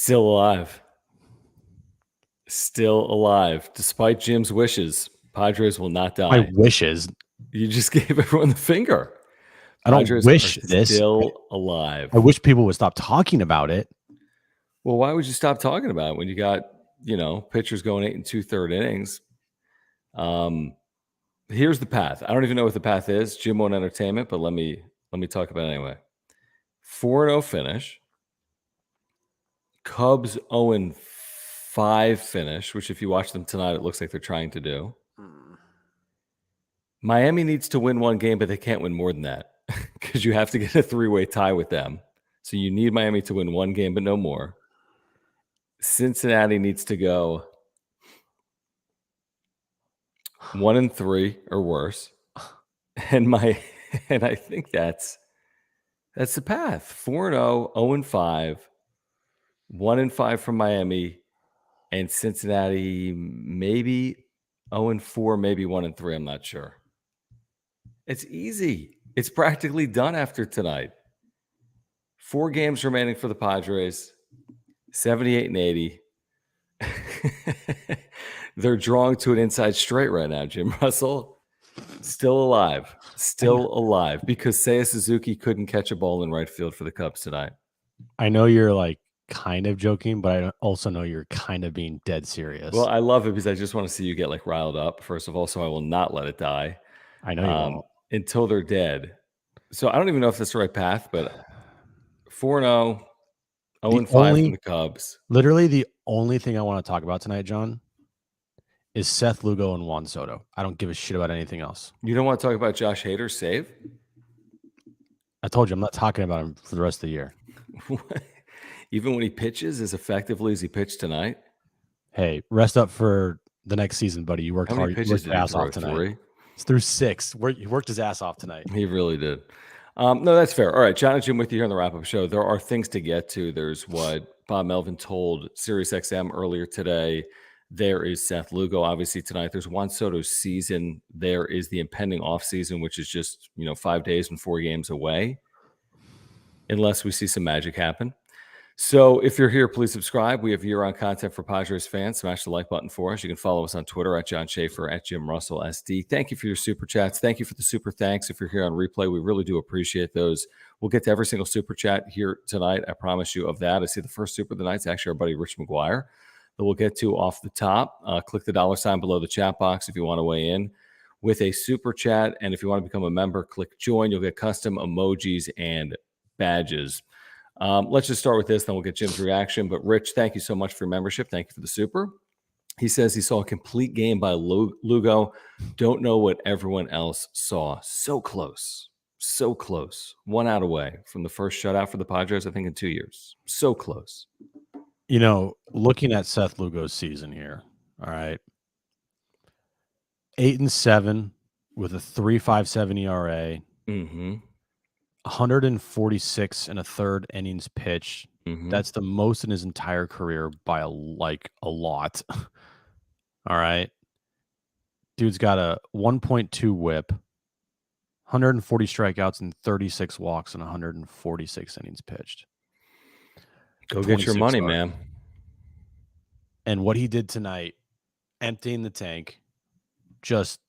Still alive. Still alive. Despite Jim's wishes, Padres will not die. My wishes. You just gave everyone the finger. I don't Padres wish are this. Still alive. I wish people would stop talking about it. Well, why would you stop talking about it when you got, pitchers going 8 2/3 innings? Here's the path. I don't even know what the path is. Jim won't entertain it, but let me talk about it anyway. 4-0 finish. Cubs 0-5 finish, which if you watch them tonight, it looks like they're trying to do. Miami needs to win one game, but they can't win more than that because you have to get a 3-way tie with them. So you need Miami to win one game, but no more. Cincinnati needs to go 1-3 or worse. And I think that's the path. 4-0, 0-5, 1-5 from Miami, and Cincinnati maybe 0-4, maybe 1-3. I'm not sure. It's easy. It's practically done after tonight. 4 games remaining for the Padres, 78 and 80. They're drawing to an inside straight right now, Jim Russell. Still alive. Still alive because Seiya Suzuki couldn't catch a ball in right field for the Cubs tonight. I know you're like kind of joking, but I also know you're kind of being dead serious. Well, I love it because I just want to see you get like riled up, first of all, so I will not let it die. I know you won't. Until they're dead. So I don't even know if that's the right path, but 4-0, 0-5 from the Cubs. Literally the only thing I want to talk about tonight, John, is Seth Lugo and Juan Soto. I don't give a shit about anything else. You don't want to talk about Josh Hader's save? I told you I'm not talking about him for the rest of the year. Even when he pitches as effectively as he pitched tonight? Hey, rest up for the next season, buddy. You worked hard. You worked your ass off tonight. 3? It's through 6. He worked his ass off tonight. He really did. No, that's fair. All right, John and Jim with you here on the wrap-up show. There are things to get to. There's what Bob Melvin told SiriusXM earlier today. There is Seth Lugo, obviously, tonight. There's Juan Soto's season. There is the impending offseason, which is just 5 days and 4 games away, unless we see some magic happen. So if you're here, please subscribe. We have year-round content for Padres fans. Smash the like button for us. You can follow us on Twitter at John Schaefer, at Jim Russell SD. Thank you for your super chats. Thank you for the super thanks. If you're here on replay, we really do appreciate those. We'll get to every single super chat here tonight. I promise you of that. I see the first super of the night is actually our buddy Rich McGuire that we'll get to off the top. Click the $ below the chat box if you want to weigh in with a super chat. And if you want to become a member, click join. You'll get custom emojis and badges. Let's just start with this, then we'll get Jim's reaction. But Rich, thank you so much for your membership. Thank you for the super. He says he saw a complete game by Lugo. Don't know what everyone else saw. So close. So close. 1 out away from the first shutout for the Padres, I think, in 2 years. So close. Looking at Seth Lugo's season here, all right, 8-7 with a 3.57 ERA. Mm-hmm. 146 and a third innings pitched. Mm-hmm. That's the most in his entire career by a lot. All right. Dude's got a 1.2 whip, 140 strikeouts and 36 walks and 146 innings pitched. Go get your money, man. And what he did tonight, emptying the tank, just,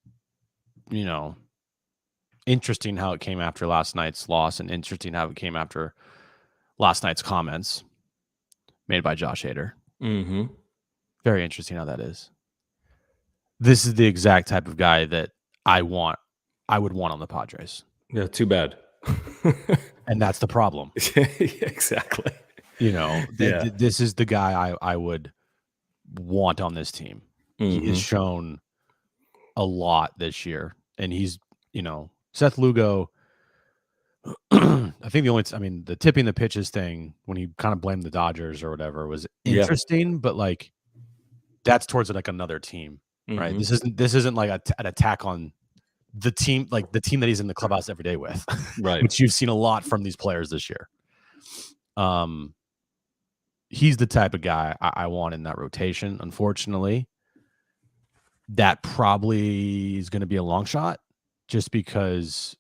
interesting how it came after last night's loss and interesting how it came after last night's comments made by Josh Hader. Mm-hmm. Very interesting how that is. This is the exact type of guy that I would want on the Padres. Yeah, too bad. And that's the problem. Exactly. This is the guy I would want on this team. Mm-hmm. He has shown a lot this year. And he's, Seth Lugo, I think the tipping the pitches thing when he kind of blamed the Dodgers or whatever was interesting, but like that's towards like another team, right? Mm-hmm. This isn't like an attack on the team, like the team that he's in the clubhouse every day with, right? Which you've seen a lot from these players this year. He's the type of guy I want in that rotation. Unfortunately, that probably is going to be a long shot. Just because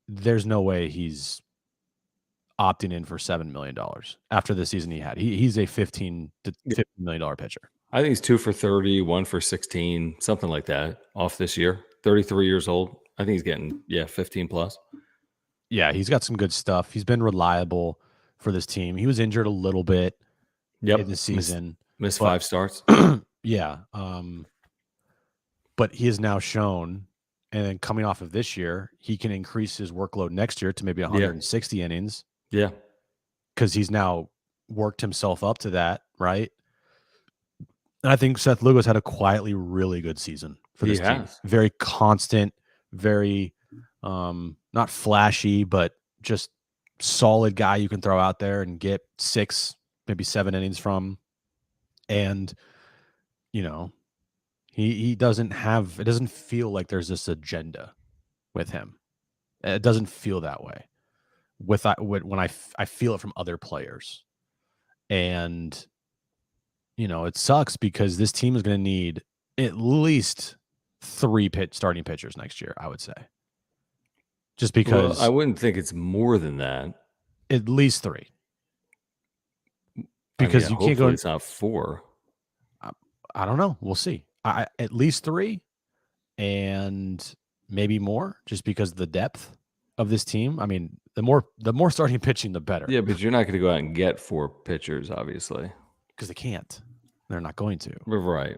there's no way he's opting in for $7 million after the season he had. He's a $15 to $50 million pitcher. I think he's 2 for 30, 1 for 16, something like that off this year. 33 years old. I think he's getting 15 plus. Yeah, he's got some good stuff. He's been reliable for this team. He was injured a little bit in the season. Missed 5 starts. Yeah. But he has now shown, and then coming off of this year, he can increase his workload next year to maybe 160 innings. Yeah. Because he's now worked himself up to that, right? And I think Seth Lugo's had a quietly really good season for this team. Very constant, very not flashy, but just solid guy you can throw out there and get 6, maybe 7 innings from. And, you know, he doesn't have, it doesn't feel like there's this agenda with him. It doesn't feel that way when I feel it from other players. And, you know, it sucks because this team is going to need at least 3 starting pitchers next year, I would say. Just because I wouldn't think it's more than that. At least 3. Because you can't go. It's not 4. I don't know. We'll see. At least 3, and maybe more, just because of the depth of this team. I mean, the more starting pitching, the better. Yeah, but you're not going to go out and get 4 pitchers, obviously, because they can't. They're not going to. Right.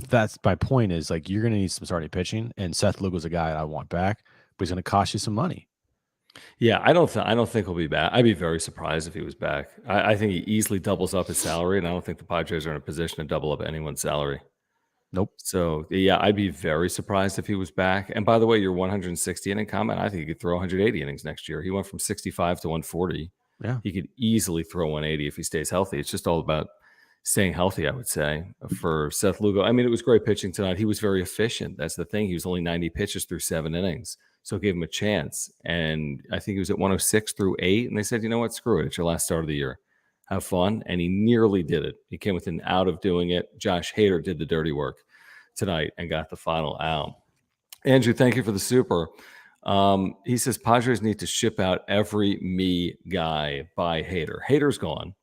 That's my point. Is like you're going to need some starting pitching, and Seth Lugo's a guy I want back, but he's going to cost you some money. Yeah, I don't think he'll be back. I'd be very surprised if he was back. I think he easily doubles up his salary, and I don't think the Padres are in a position to double up anyone's salary. Nope. So, yeah, I'd be very surprised if he was back. And by the way, your 160 inning comment, I think he could throw 180 innings next year. He went from 65 to 140. Yeah. He could easily throw 180 if he stays healthy. It's just all about staying healthy, I would say, for Seth Lugo. I mean, it was great pitching tonight. He was very efficient. That's the thing. He was only 90 pitches through 7 innings. So it gave him a chance. And I think he was at 106 through 8. And they said, you know what, screw it. It's your last start of the year. Have fun. And he nearly did it. He came within out of doing it. Josh Hader did the dirty work tonight and got the final out. Andrew, thank you for the super. He says Padres need to ship out every me guy by Hader. Hader's gone.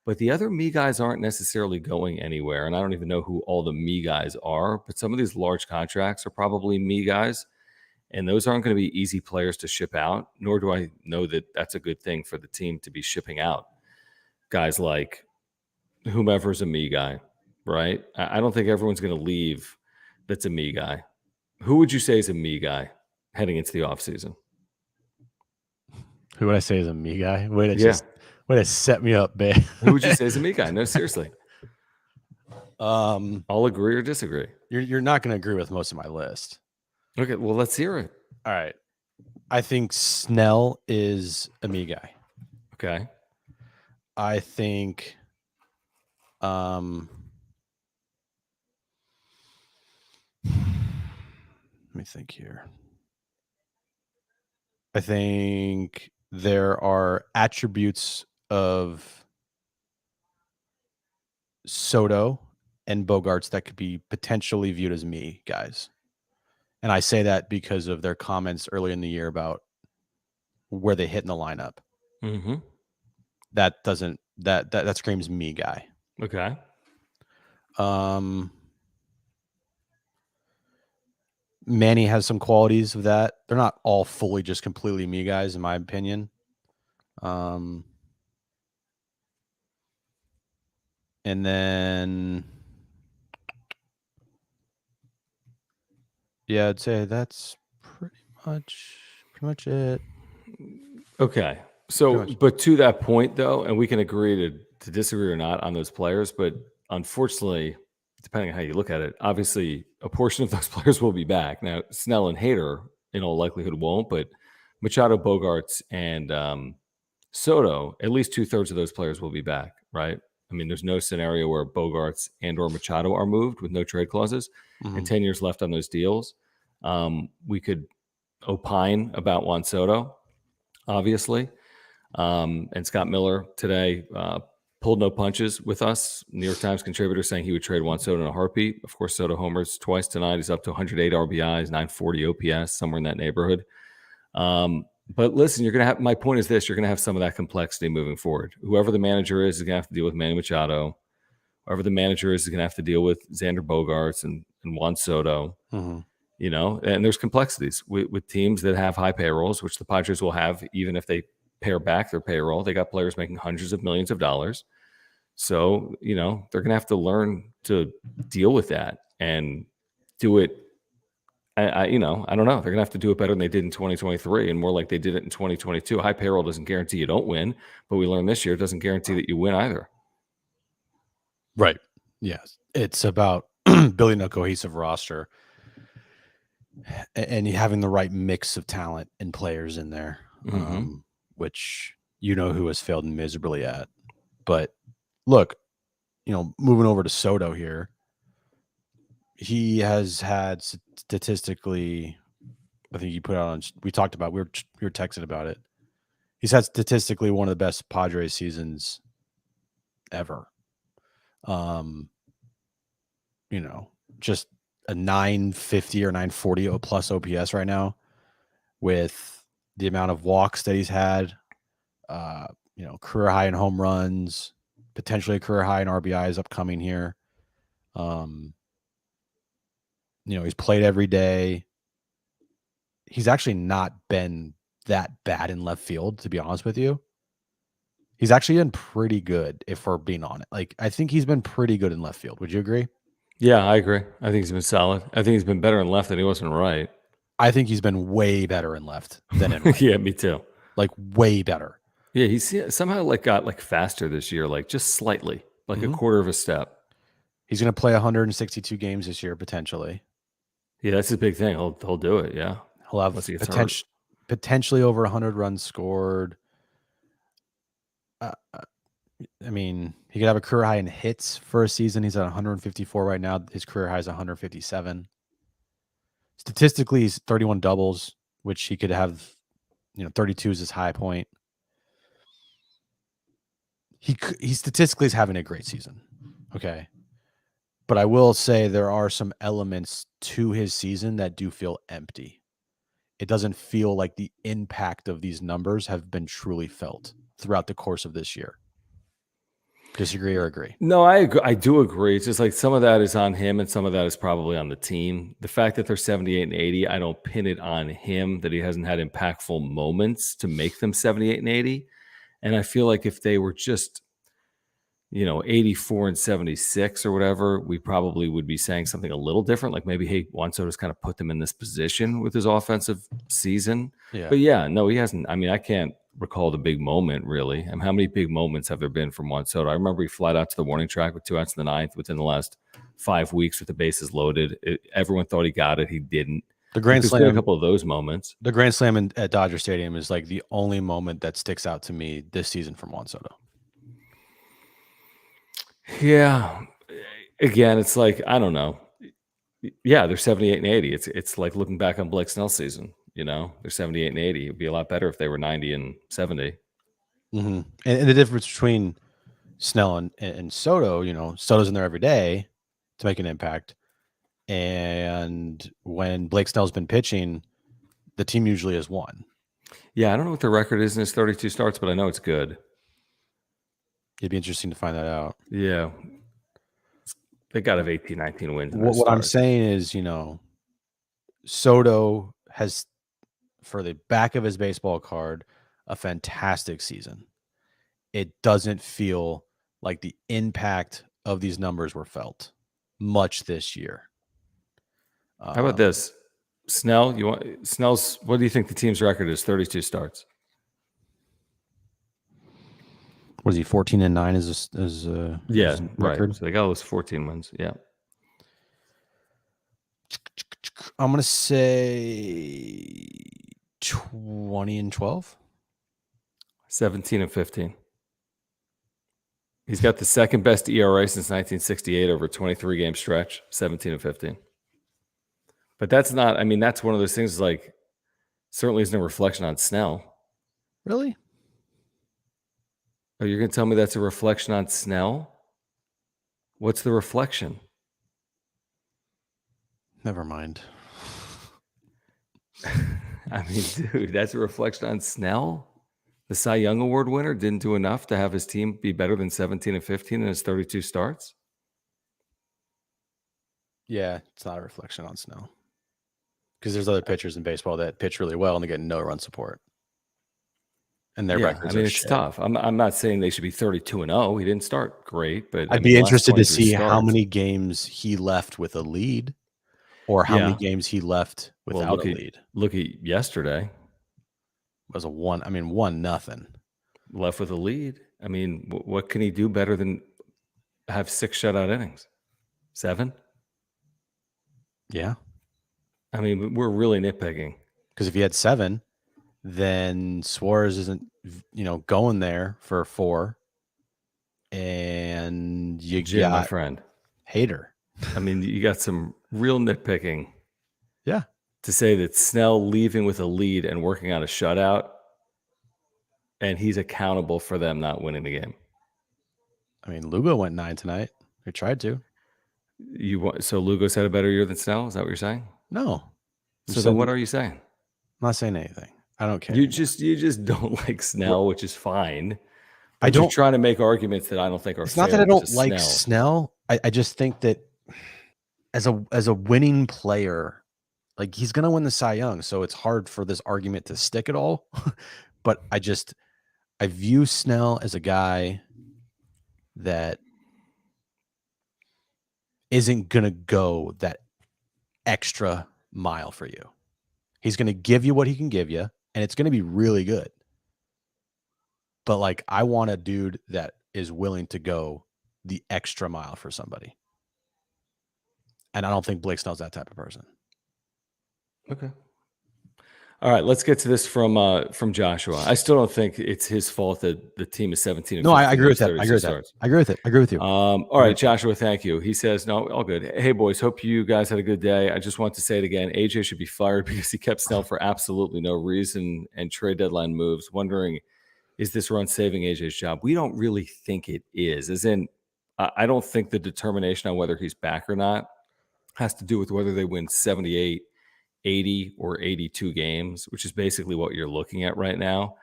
But the other me guys aren't necessarily going anywhere. And I don't even know who all the me guys are. But some of these large contracts are probably me guys. And those aren't going to be easy players to ship out, nor do I know that that's a good thing for the team to be shipping out guys like whomever's a me guy, right? I don't think everyone's going to leave that's a me guy. Who would you say is a me guy heading into the offseason? Who would I say is a me guy? Way to set me up, babe. Who would you say is a me guy? No, seriously. I'll agree or disagree. You're not going to agree with most of my list. Okay, well, let's hear it. All right. I think Snell is a me guy. Okay. I think let me think here. I think there are attributes of Soto and Bogarts that could be potentially viewed as me guys. And I say that because of their comments early in the year about where they hit in the lineup. Mm-hmm. That screams me guy. Okay. Manny has some qualities of that. They're not all fully just completely me guys, in my opinion. And then yeah, I'd say that's pretty much it. Okay. So, but to that point, though, and we can agree to disagree or not on those players, but unfortunately, depending on how you look at it, obviously a portion of those players will be back. Now, Snell and Hader, in all likelihood, won't, but Machado, Bogarts, and Soto, at least 2/3 of those players will be back, right? I mean, there's no scenario where Bogarts and or Machado are moved with no trade clauses and 10 years left on those deals. We could opine about Juan Soto, obviously. And Scott Miller today pulled no punches with us. New York Times contributor saying he would trade Juan Soto in a heartbeat. Of course, Soto homers twice tonight. He's up to 108 RBIs, 940 OPS, somewhere in that neighborhood. But listen, you're going to have, my point is this, you're going to have some of that complexity moving forward. Whoever the manager is going to have to deal with Manny Machado. Whoever the manager is going to have to deal with Xander Bogaerts and Juan Soto. Mm-hmm. You know, and there's complexities with teams that have high payrolls, which the Padres will have, even if they pare back their payroll. They got players making hundreds of millions of dollars. So, you know, they're going to have to learn to deal with that and do it. I don't know. They're going to have to do it better than they did in 2023 and more like they did it in 2022. High payroll doesn't guarantee you don't win, but we learned this year it doesn't guarantee that you win either. Right. Yes. It's about building a cohesive roster and having the right mix of talent and players in there, which you know who has failed miserably at. But look, you know, moving over to Soto here, he has had statistically, I think you put out on, we talked about, we were texting about it. He's had statistically one of the best Padres seasons ever. You know, just a 950 or 940 plus OPS right now with the amount of walks that he's had, you know, career high in home runs, potentially a career high in RBIs upcoming here. You know, he's played every day. He's actually not been that bad in left field, to be honest with you. He's actually been pretty good, if we're being honest. Like, I think he's been pretty good in left field. Would you agree? Yeah, I agree. I think he's been solid. I think he's been better in left than he was in right. I think he's been way better in left than in right. Yeah, me too. Like, way better. Yeah, he's somehow got faster this year, like just slightly, like a quarter of a step. He's going to play 162 games this year, potentially. Yeah, that's his big thing. He'll do it. Yeah, he'll have potentially over 100 runs scored. I mean, he could have a career high in hits for a season. He's at 154 right now. His career high is 157. Statistically, he's 31 doubles, which he could have. You know, 32 is his high point. He statistically is having a great season. Okay. But I will say there are some elements to his season that do feel empty. It doesn't feel like the impact of these numbers have been truly felt throughout the course of this year. Disagree or agree? No, I agree. I do agree. It's just like some of that is on him and some of that is probably on the team. The fact that they're 78 and 80, I don't pin it on him that he hasn't had impactful moments to make them 78 and 80. And I feel like if they were just, 84 and 76 or whatever, we probably would be saying something a little different. Like maybe, hey, Juan Soto's kind of put them in this position with his offensive season. Yeah. But yeah, no, he hasn't. I mean, I can't recall the big moment really. And how many big moments have there been from Juan Soto? I remember he flied out to the warning track with 2 outs in the ninth within the last 5 weeks with the bases loaded. Everyone thought he got it. He didn't. The grand slam, a couple of those moments. The grand slam at Dodger Stadium is like the only moment that sticks out to me this season from Juan Soto. Yeah. Again, it's like, I don't know. Yeah, they're 78 and 80. It's like looking back on Blake Snell's season. They're 78 and 80. It'd be a lot better if they were 90 and 70. Mm-hmm. And the difference between Snell and Soto, Soto's in there every day to make an impact. And when Blake Snell's been pitching, the team usually has won. Yeah, I don't know what the record is in his 32 starts, but I know it's good. It'd be interesting to find that out. Yeah. They got to have 18, 19 wins. What I'm saying is, Soto has, for the back of his baseball card, a fantastic season. It doesn't feel like the impact of these numbers were felt much this year. How about this? Snell's, what do you think the team's record is? 32 starts. What is he, 14-9 is yeah, record? Right. So they got those 14 wins. Yeah. I'm going to say 20-12. 17 and 15. He's got the second best ERA since 1968 over a 23-game stretch, 17 and 15. But that's not, that's one of those things like certainly isn't a reflection on Snell. Really? Oh, you're going to tell me that's a reflection on Snell? What's the reflection? Never mind. I mean, dude, that's a reflection on Snell. The Cy Young Award winner didn't do enough to have his team be better than 17 and 15 in his 32 starts. Yeah, it's not a reflection on Snell. Because there's other pitchers in baseball that pitch really well and they get no run support. And their records are it's shit. tough. I'm not saying they should be 32-0. He didn't start great, but I'd be interested to see how many games he left with a lead or how many games he left without a lead. Look at yesterday. It was a 1-0. Left with a lead. I mean, what can he do better than have 6 shutout innings? 7? Yeah. I mean, we're really nitpicking. Because if he had 7, then Suarez isn't, going there for 4. And you Jim, got my friend. Hader. I mean, you got some real nitpicking. Yeah. To say that Snell leaving with a lead and working on a shutout, and he's accountable for them not winning the game. I mean, Lugo went 9 tonight. He tried to. So Lugo's had a better year than Snell? Is that what you're saying? No. So then what are you saying? I'm not saying anything. I don't care. You just don't like Snell, which is fine. But you're trying to make arguments that I don't think are fair. It's not that I don't like Snell. I just think that as a winning player, like he's gonna win the Cy Young, so it's hard for this argument to stick at all. But I view Snell as a guy that isn't gonna go that extra mile for you. He's gonna give you what he can give you, and it's gonna be really good. But like, I want a dude that is willing to go the extra mile for somebody. And I don't think Blake Snell's that type of person. Okay. All right, let's get to this from Joshua. I still don't think it's his fault that the team is 17. No, I agree with that. I agree with you. All right, Joshua, thank you. He says, no, all good. Hey, boys, hope you guys had a good day. I just want to say it again. AJ should be fired because he kept Snell for absolutely no reason and trade deadline moves. Wondering, is this run saving AJ's job? We don't really think it is. As in, I don't think the determination on whether he's back or not has to do with whether they win 78, 80, or 82 games, which is basically what you're looking at right now.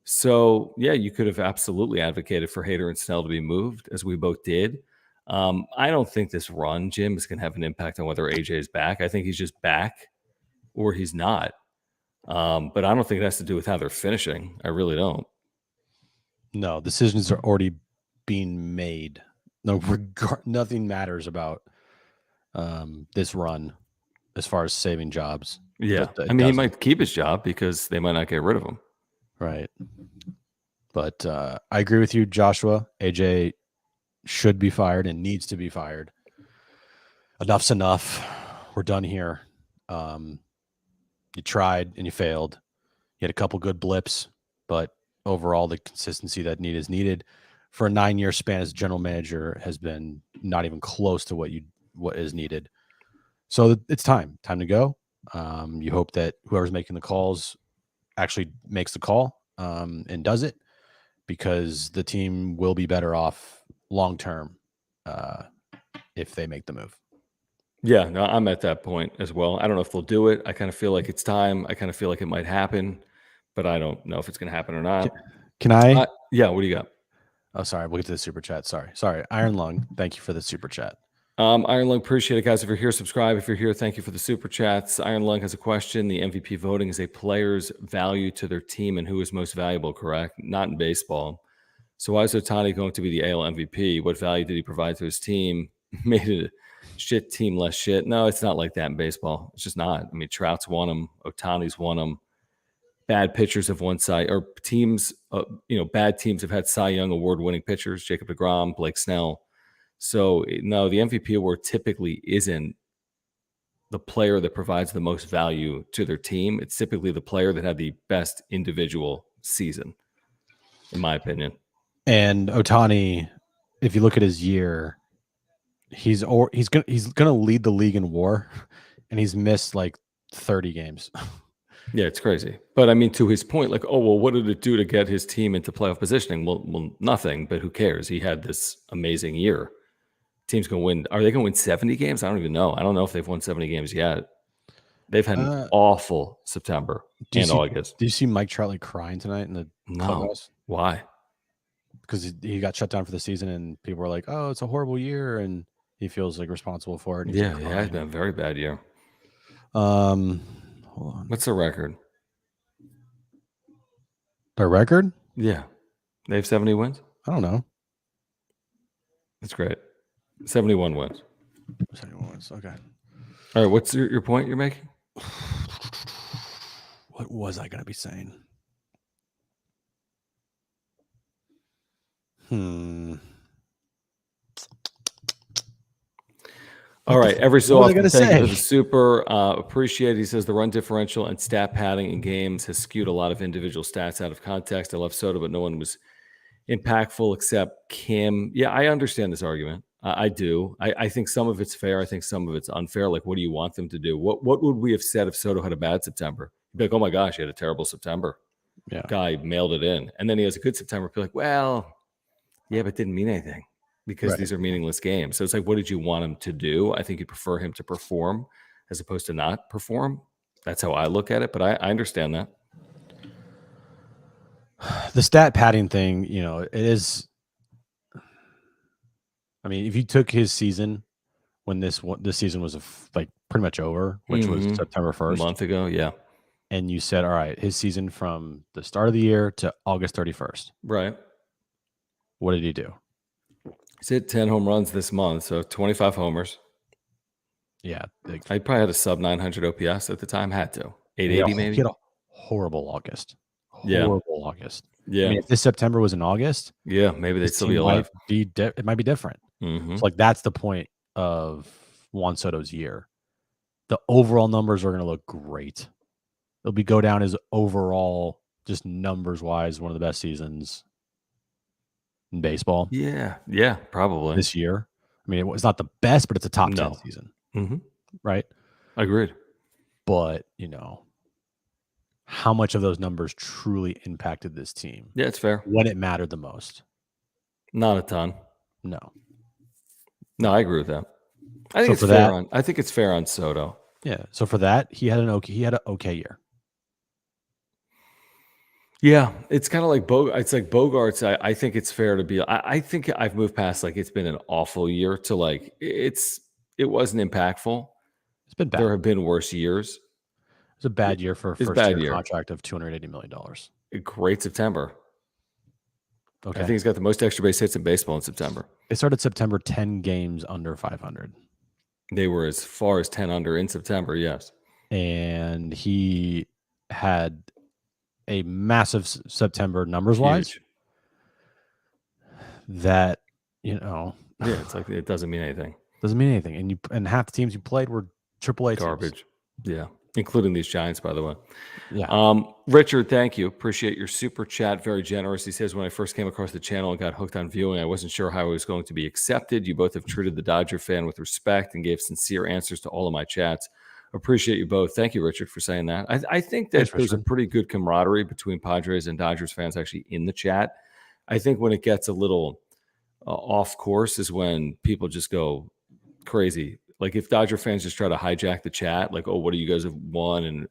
So, yeah, you could have absolutely advocated for Hader and Snell to be moved, as we both did. I don't think this run, Jim, is going to have an impact on whether AJ is back. I think he's just back or he's not. But I don't think it has to do with how they're finishing. I really don't. No, decisions are already being made. No, nothing matters about this run as far as saving jobs. Yeah. I mean, he might keep his job because they might not get rid of him. Right. But I agree with you, Joshua. AJ should be fired and needs to be fired. Enough's enough. We're done here. You tried and you failed. You had a couple good blips, but overall the consistency that is needed for a 9-year span as general manager has been not even close to what is needed. So it's time to go. You hope that whoever's making the calls actually makes the call and does it, because the team will be better off long term if they make the move. Yeah, no, I'm at that point as well. I don't know if they'll do it. I kind of feel like it's time. I kind of feel like it might happen, but I don't know if it's going to happen or not. Can I? Yeah, what do you got? Oh, sorry. We'll get to the super chat. Sorry. Iron Lung, thank you for the super chat. Iron Lung, appreciate it, guys. If you're here, subscribe. If you're here, thank you for the super chats. Iron Lung has a question. The MVP voting is a player's value to their team and who is most valuable, correct? Not in baseball. So why is Ohtani going to be the AL MVP? What value did he provide to his team? Made it a shit team less shit. No, it's not like that in baseball. It's just not. I mean, Trout's won them. Ohtani's won them. Bad pitchers have won or teams, bad teams have had Cy Young award-winning pitchers, Jacob deGrom, Blake Snell. So, no, the MVP award typically isn't the player that provides the most value to their team. It's typically the player that had the best individual season, in my opinion. And Ohtani, if you look at his year, he's gonna lead the league in WAR, and he's missed like 30 games. Yeah, it's crazy. But I mean, to his point, like, oh, well, what did it do to get his team into playoff positioning? Well, nothing, but who cares? He had this amazing year. Team's going to win. Are they going to win 70 games? I don't even know. I don't know if they've won 70 games yet. They've had an awful September and August. Do you see Mike Trout crying tonight in the clubhouse? Why? Because he got shut down for the season, and people were like, "Oh, it's a horrible year," and he feels responsible for it. And yeah, it's been a very bad year. Hold on. What's the record? Their record? Yeah, they have 70 wins. I don't know. That's great. 71 wins. 71 wins. Okay. All right. What's your point you're making? What was I going to be saying? All right. Every so often, thank you for the super. Appreciate it. He says the run differential and stat padding in games has skewed a lot of individual stats out of context. I love Soto, but no one was impactful except Kim. Yeah, I understand this argument. I do. I think some of it's fair. I think some of it's unfair. Like, what do you want them to do? What would we have said if Soto had a bad September? You'd be like, oh my gosh, he had a terrible September. Yeah. Guy mailed it in. And then he has a good September. Be like, well, yeah, but it didn't mean anything because these are meaningless games. So it's like, what did you want him to do? I think you'd prefer him to perform as opposed to not perform. That's how I look at it. But I understand that. The stat padding thing, it is. I mean, if you took his season when this season was pretty much over, which was September 1st, a month ago, yeah, and you said, all right, his season from the start of the year to August 31st, right? What did he do? He's hit 10 home runs this month, so 25 homers. Yeah, I probably had a sub 900 OPS at the time. Had to 880 maybe. He had a horrible August. Horrible August. Yeah. I mean, if this September was in August, yeah, maybe they'd still be alive. It might be different. So that's the point of Juan Soto's year. The overall numbers are going to look great. It'll go down as overall, just numbers wise, one of the best seasons in baseball. Yeah, probably this year. I mean, it's not the best, but it's a top 10 season, right? Agreed. But how much of those numbers truly impacted this team? Yeah, it's fair. When it mattered the most? Not a ton. No, I agree with that. I think it's fair. I think it's fair on Soto. Yeah. So for that, he had an okay year. Yeah, it's kind of like it's like Bogarts. I think it's fair to be. I think I've moved past it's been an awful year to it wasn't impactful. It's been bad. There have been worse years. It's a bad year for a first-year contract of $280 million. A great September. Okay. I think he's got the most extra base hits in baseball in September. They started September 10 games under 500. They were as far as 10 under in September, yes. And he had a massive September numbers-wise. That, yeah, it's like it doesn't mean anything. Doesn't mean anything. And half the teams you played were AAA garbage. Teams. Yeah, including these Giants, by the way. Yeah. Richard, thank you. Appreciate your super chat. Very generous. He says, when I first came across the channel and got hooked on viewing, I wasn't sure how I was going to be accepted. You both have treated the Dodger fan with respect and gave sincere answers to all of my chats. Appreciate you both. Thank you, Richard, for saying that. I think that there's a pretty good camaraderie between Padres and Dodgers fans actually in the chat. I think when it gets a little off course is when people just go crazy. Like if Dodger fans just try to hijack the chat, like, oh, what do you guys have won and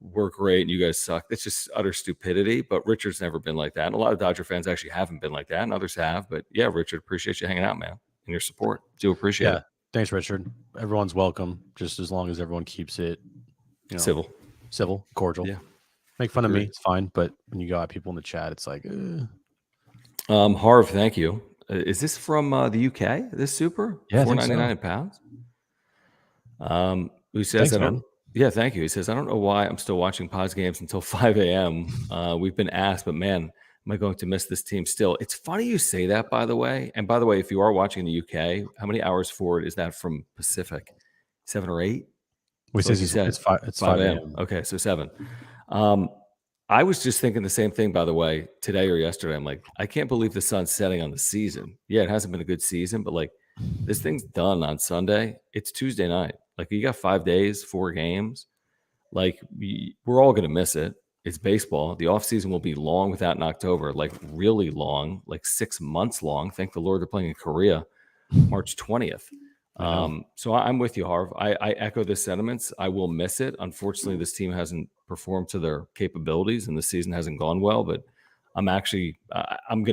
we're great and you guys suck. That's just utter stupidity. But Richard's never been like that. And a lot of Dodger fans actually haven't been like that, and others have. But yeah, Richard, appreciate you hanging out, man, and your support. Do appreciate it. Thanks, Richard. Everyone's welcome, just as long as everyone keeps it civil, cordial. Yeah. Make fun of me, it's fine. But when you go at people in the chat, it's like, Harv, thank you. Is this from the UK? This super? Yeah, £4.99 Who says, Thanks, yeah, thank you. He says, I don't know why I'm still watching Postgames until 5 a.m. We've been asked, but man, am I going to miss this team still? It's funny you say that, by the way. And by the way, if you are watching the UK, how many hours forward is that from Pacific? 7 or 8? It's 5 a.m. Okay, so 7. I was just thinking the same thing, by the way, today or yesterday. I'm like, I can't believe the sun's setting on the season. Yeah, it hasn't been a good season, but this thing's done on Sunday. It's Tuesday night. You got 5 days, 4 games. We're all going to miss it. It's baseball. The offseason will be long without in October, really long, 6 months long. Thank the Lord they're playing in Korea, March 20th. So I'm with you, Harv. I echo the sentiments. I will miss it. Unfortunately, this team hasn't performed to their capabilities and the season hasn't gone well, but I'm going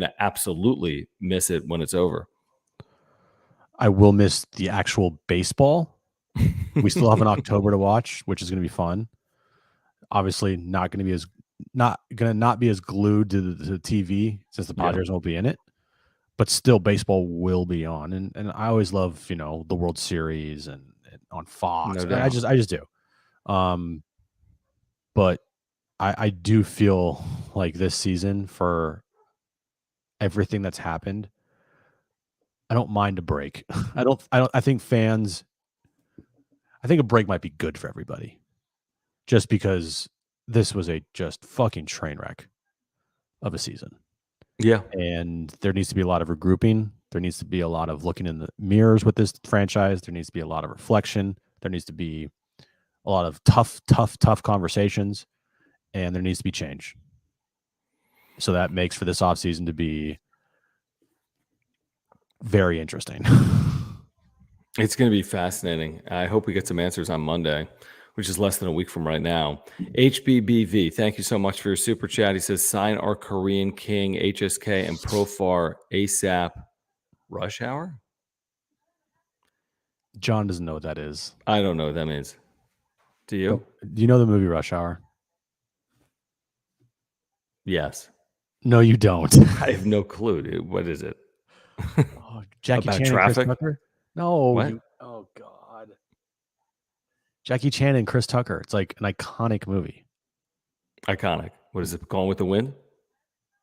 to absolutely miss it when it's over. I will miss the actual baseball. We still have an October to watch, which is going to be fun. Obviously, not going to be as glued to the TV since the Padres won't be in it. But still, baseball will be on, and I always love the World Series and on Fox. No doubt. I just do. But I do feel like this season, for everything that's happened, I don't mind a break. I think fans. I think a break might be good for everybody, just because this was a just fucking train wreck of a season. Yeah. And there needs to be a lot of regrouping. There needs to be a lot of looking in the mirrors with this franchise. There needs to be a lot of reflection. There needs to be a lot of tough conversations, and there needs to be change. So that makes for this offseason to be very interesting. It's going to be fascinating. I hope we get some answers on Monday, which is less than a week from right now. HBBV, thank you so much for your super chat. He says, sign our Korean King, HSK, and Profar ASAP. Rush Hour? John doesn't know what that is. I don't know what that means. Do you? Do you know the movie Rush Hour? Yes. No, you don't. I have no clue, dude. What is it? Jackie About Chan traffic? and Chris Tucker? No. What? Oh, God. Jackie Chan and Chris Tucker. It's like an iconic movie. Iconic. What is it? Gone with the Wind?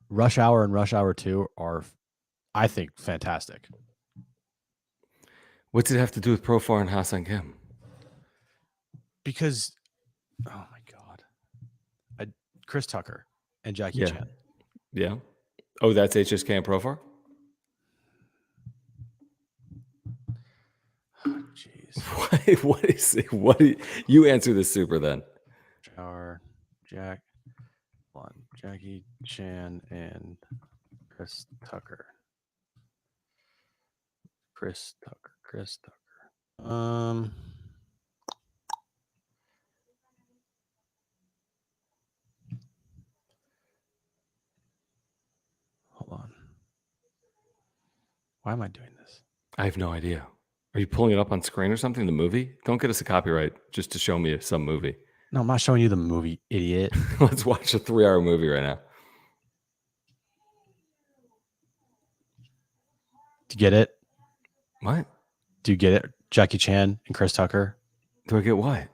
Rush Hour and Rush Hour 2 are, I think, fantastic. What's it have to do with Profar and Hassan Kim? Because, oh my God, Chris Tucker and Jackie Chan. Yeah. Oh, that's HSK and Profar? Oh, jeez. What is it? What you answer this super then? Jackie Chan and Chris Tucker. Chris Tucker. Hold on. Why am I doing this? I have no idea. Are you pulling it up on screen or something? The movie? Don't get us a copyright just to show me some movie. No, I'm not showing you the movie, idiot. Let's watch a 3-hour movie right now. Do you get it? What? Do you get it? Jackie Chan and Chris Tucker? Do I get what?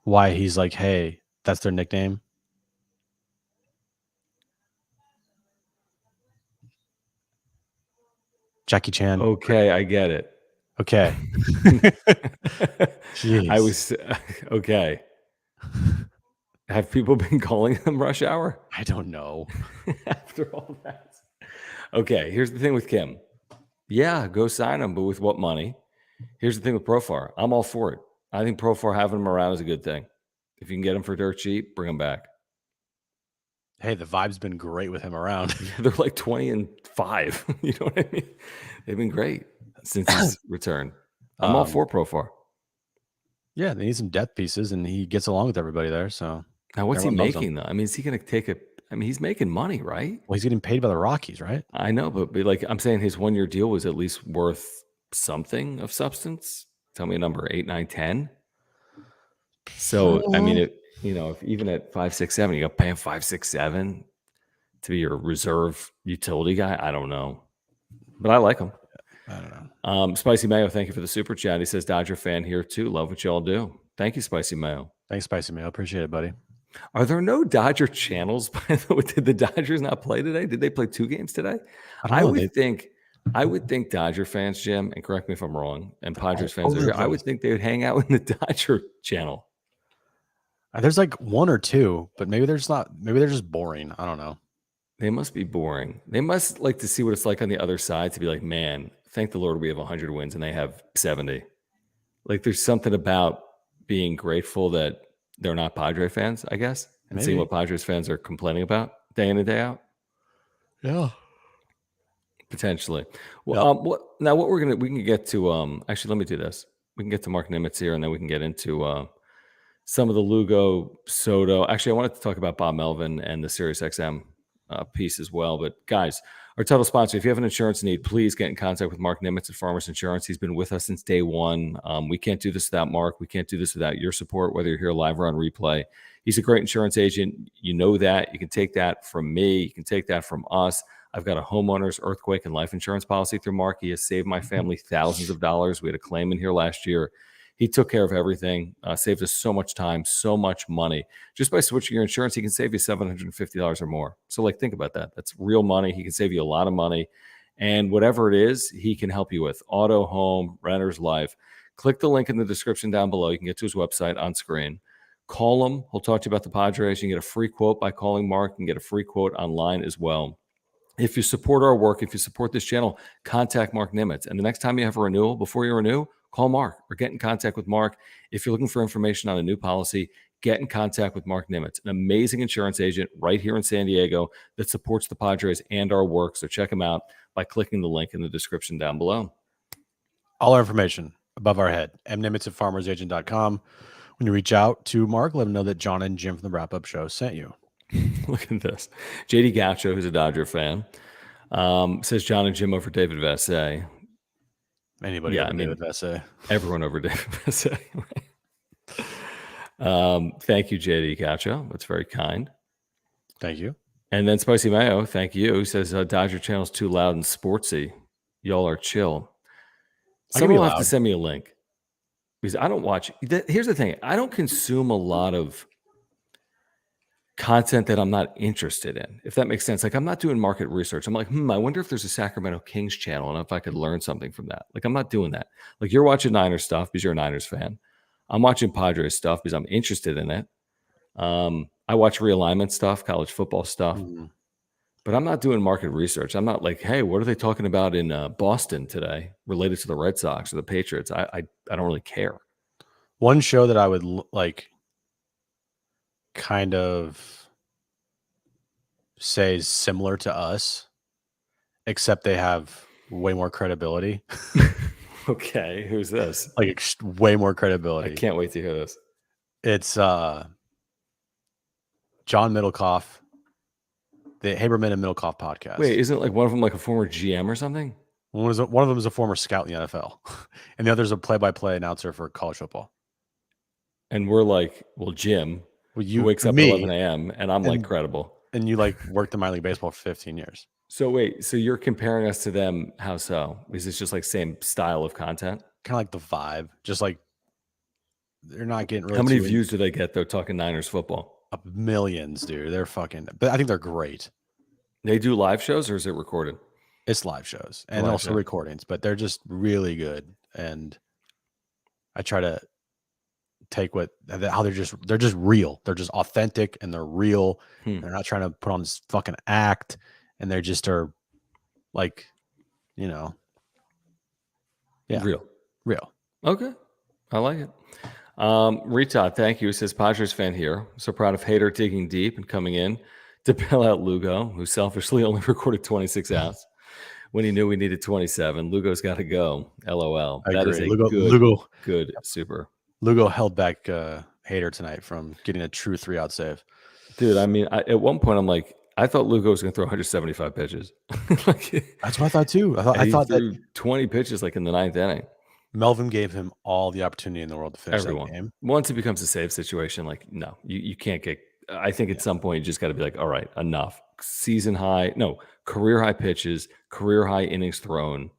Why he's like, hey, that's their nickname? Jackie Chan. Okay, I get it. Okay. Jeez. I was okay. Have people been calling them Rush Hour? I don't know. After all that. Okay, here's the thing with Kim. Yeah, go sign him, but with what money? Here's the thing with Profar. I'm all for it. I think Profar having him around is a good thing. If you can get him for dirt cheap, bring him back. Hey, the vibe's been great with him around. They're like 20-5. You know what I mean? They've been great since his return. I'm all for Profar. Yeah, they need some depth pieces, and he gets along with everybody there. So now, what's he making though? I mean, is he going to take he's making money, right? Well, he's getting paid by the Rockies, right? I know, but like I'm saying, his 1-year deal was at least worth something of substance. Tell me a number: 8, 9, 10. So I mean, if even at 5, 6, 7, you got to pay him 5, 6, 7 to be your reserve utility guy. I don't know, but I like him. I don't know. Spicy Mayo, thank you for the super chat. He says, Dodger fan here too. Love what y'all do. Thank you, Spicy Mayo. Thanks, Spicy Mayo. Appreciate it, buddy. Are there no Dodger channels? By the way, did the Dodgers not play today? Did they play 2 games today? I would think Dodger fans, Jim, and correct me if I'm wrong, and Padres fans, I would think they would hang out in the Dodger channel. There's like 1 or 2, but maybe they're just not. Maybe they're just boring. I don't know. They must be boring. They must like to see what it's like on the other side to be like, man, thank the Lord we have 100 wins and they have 70. Like there's something about being grateful that they're not Padre fans, I guess, and seeing what Padres fans are complaining about day in and day out. Yeah. Potentially. Yep. Well, we can get to. Actually, let me do this. We can get to Mark Nimitz here, and then we can get into some of the Lugo, Soto. Actually, I wanted to talk about Bob Melvin and the SiriusXM piece as well. But guys, our title sponsor, if you have an insurance need, please get in contact with Mark Nimitz at Farmers Insurance. He's been with us since day one. We can't do this without Mark. We can't do this without your support, whether you're here live or on replay. He's a great insurance agent. You know that. You can take that from me. You can take that from us. I've got a homeowner's earthquake and life insurance policy through Mark. He has saved my family thousands of dollars. We had a claim in here last year. He took care of everything, saved us so much time, so much money. Just by switching your insurance, he can save you $750 or more. So, think about that. That's real money. He can save you a lot of money. And whatever it is, he can help you with auto, home, renter's life. Click the link in the description down below. You can get to his website on screen. Call him. He'll talk to you about the Padres. You can get a free quote by calling Mark. You can get a free quote online as well. If you support our work, if you support this channel, contact Mark Nimitz. And the next time you have a renewal, before you renew, call Mark or get in contact with Mark. If you're looking for information on a new policy, get in contact with Mark Nimitz, an amazing insurance agent right here in San Diego that supports the Padres and our work. So check him out by clicking the link in the description down below. All our information above our head, mnimitz at farmersagent.com. When you reach out to Mark, let him know that John and Jim from the Wrap Up Show sent you. Look at this. JD Gaucho, who's a Dodger fan, says John and Jim over David Vassay. Anybody over David Vassay. Everyone over David Vassay. Thank you, JD Gaucho. That's very kind. Thank you. And then Spicy Mayo, thank you. He says Dodger Channel's too loud and sportsy. Y'all are chill. Someone will have to send me a link. Because I don't watch. Here's the thing. I don't consume a lot of content that I'm not interested in, if that makes sense. I'm not doing market research. I'm like, I wonder if there's a Sacramento Kings channel and if I could learn something from that. I'm not doing that. You're watching Niners stuff because you're a Niners fan. I'm watching Padres stuff because I'm interested in it. I watch realignment stuff, college football stuff, but I'm not doing market research. I'm not hey, what are they talking about in Boston today related to the Red Sox or the Patriots? I don't really care. One show that I would kind of say is similar to us, except they have way more credibility. Okay, who's this? Way more credibility. I can't wait to hear this. It's John Middlecoff, the Haberman and Middlecoff podcast. Wait, isn't one of them a former GM or something? One of them is a former scout in the NFL, and the other is a play-by-play announcer for college football. And we're well, Jim, who wakes up at 11 a.m., and I'm credible. And you worked in minor league baseball for 15 years. So wait, so you're comparing us to them? How so? Is this just same style of content? Kind of the vibe. Just they're not getting really. How many views do they get though? Talking Niners football? Millions, dude. They're fucking. But I think they're great. They do live shows, or is it recorded? It's live shows and also recordings, but they're just really good. And I try to take how they're just real. They're just authentic and they're real. They're not trying to put on this fucking act, and they just are real. Okay, I like it. Rita, thank you. It says Padres fan here. So proud of Hader digging deep and coming in to bail out Lugo, who selfishly only recorded 26 outs when he knew we needed 27. Lugo's got to go. LOL. That is a good super. Lugo held back Hader tonight from getting a true 3-out save. Dude, at one point I'm I thought Lugo was going to throw 175 pitches. That's what I thought too. I thought that 20 pitches in the ninth inning. Melvin gave him all the opportunity in the world to finish that game. Once it becomes a save situation, no, you can't get. I think at some point you just got to be all right, enough. Career high pitches, career high innings thrown.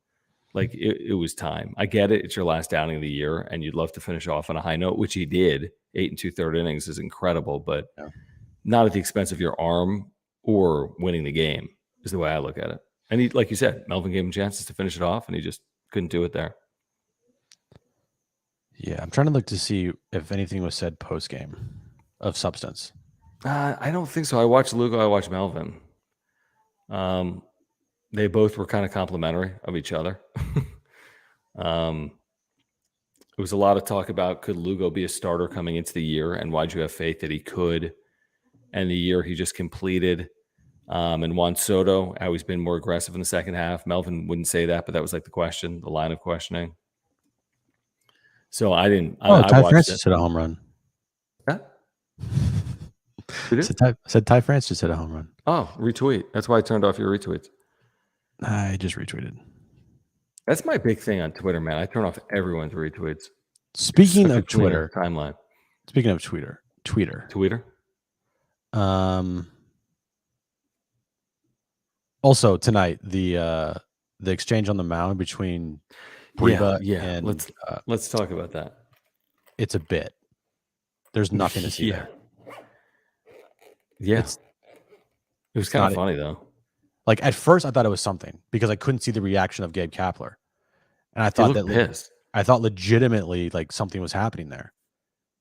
It was time. I get it. It's your last outing of the year, and you'd love to finish off on a high note, which he did. 8 2/3 innings is incredible, but not at the expense of your arm or winning the game is the way I look at it. And he, like you said, Melvin gave him chances to finish it off, and he just couldn't do it there. Yeah, I'm trying to look to see if anything was said post-game of substance. I don't think so. I watched Lugo. I watched Melvin. They both were kind of complimentary of each other. It was a lot of talk about could Lugo be a starter coming into the year, and why'd you have faith that he could? And the year he just completed, And Juan Soto, how he's been more aggressive in the second half. Melvin wouldn't say that, but that was like the line of questioning. So I didn't. I Ty watched Francis it. hit a home run. Yeah. Did it? Said Ty Francis hit a home run. Oh, retweet. That's why I turned off your retweets. I just retweeted. That's my big thing on Twitter, man. I turn off everyone's retweets. Speaking of Twitter, timeline. Speaking of Tweeter. Also tonight, the exchange on the mound between Briba and let's talk about that. It's a bit. There's nothing to see there. Yeah, it was kind of funny though. Like at first, I thought it was something because I couldn't see the reaction of Gabe Kapler, and I thought pissed. I thought legitimately like something was happening there,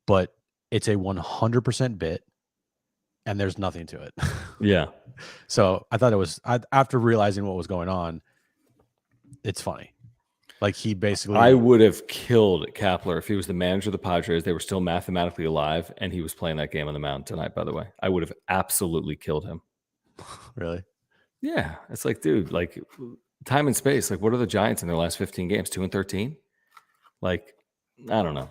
but it's a 100% bit, and there's nothing to it. Yeah. So I thought it was. After realizing what was going on, it's funny. Like he basically, I would have killed Kapler if he was the manager of the Padres. They were still mathematically alive, and he was playing that game on the mound tonight. By the way, I would have absolutely killed him. Really? Yeah, it's like, dude, like time and space. Like, what are the Giants in their last 15 games? 2-13. Like, I don't know.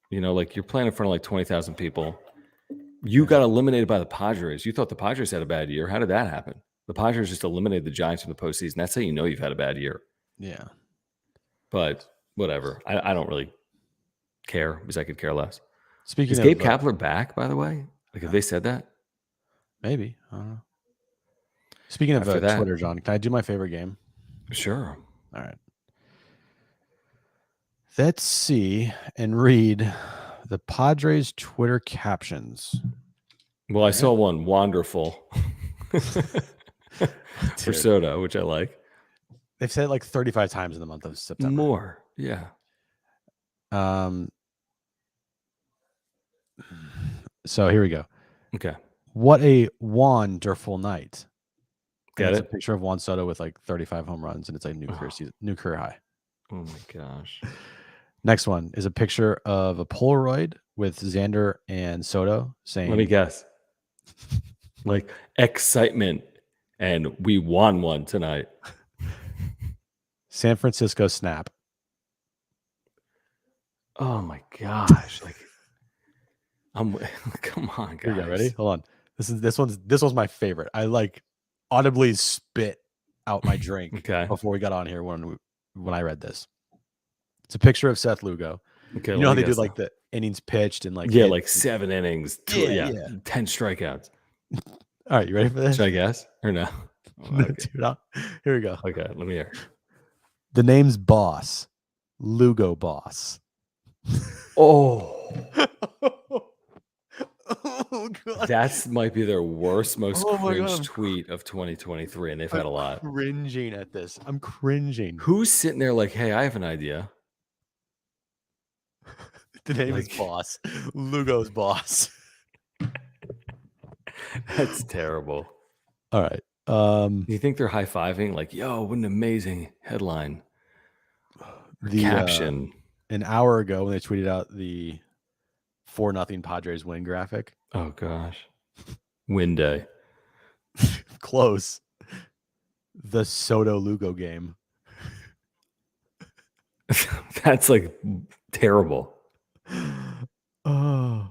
You know, like you're playing in front of like 20,000 people. You got eliminated by the Padres. You thought the Padres had a bad year. How did that happen? The Padres just eliminated the Giants from the postseason. That's how you know you've had a bad year. Yeah. But whatever. I don't really care because I could care less. Is Gabe Kapler back, by the way? Like, have they said that? Maybe. I don't know. Speaking of Twitter, John, can I do my favorite game? Sure. All right. Let's see and read the Padres Twitter captions. Well, I saw one wonderful for Soto, which I like. They've said it like 35 times in the month of September. More, yeah. So here we go. Okay. What a wonderful night. Get it's it? A picture of Juan Soto with like 35 home runs, and it's like new career high. Oh my gosh. Next one is a picture of a Polaroid with Xander and Soto saying, let me guess. Like excitement, and we won one tonight. San Francisco snap. Oh my gosh. Like come on, guys. Here you go, ready? Hold on. This one's my favorite. I like audibly spit out my drink before we got on here when I read this. It's a picture of Seth Lugo. Okay, you know how they do like the innings pitched and like like 7 innings, 10 strikeouts. All right, you ready for this? Should I guess or no? Okay. Dude, here we go. Okay, let me hear. The name's Boss, Lugo Boss. Oh. Oh God. That might be their worst, most cringe tweet of 2023, and they've had a lot. I'm cringing at this. I'm cringing. Who's sitting there like, hey, I have an idea. The name is Boss. Lugo's Boss. That's terrible. All right. You think they're high-fiving? Like, yo, what an amazing headline. The caption. An hour ago when they tweeted out the 4-0 Padres win graphic. Oh gosh. Win day. Close. The Soto Lugo game. That's like terrible. Oh.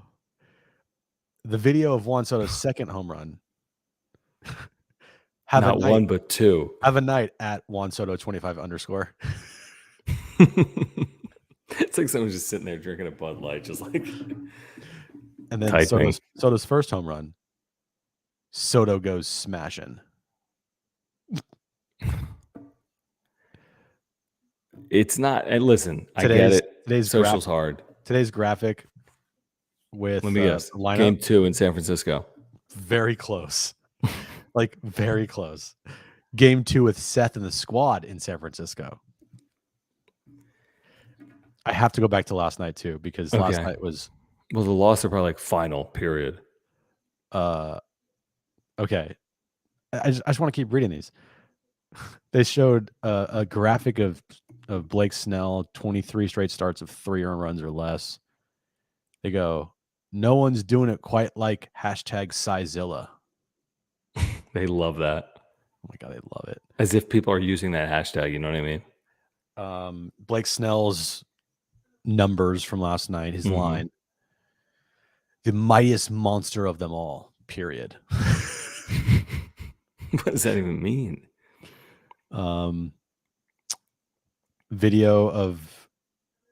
The video of Juan Soto's second home run. Not one, but two. Have a night at Juan Soto 25_. It's like someone's just sitting there drinking a Bud Light, just like. And then Soto's first home run. Soto goes smashing. It's not. And listen, I get it. Today's social's hard. Today's graphic with let me guess. Lineup, Game 2 in San Francisco. Very close. Like very close. Game 2 with Seth and the squad in San Francisco. I have to go back to last night too because last night was. Well, the loss are probably like final period. Okay. I just want to keep reading these. They showed a graphic of Blake Snell, 23 straight starts of 3 earned runs or less. They go, no one's doing it quite like #Sizilla. They love that. Oh my God, they love it. As if people are using that hashtag, you know what I mean? Blake Snell's numbers from last night, his line, the mightiest monster of them all, period. What does that even mean? Video of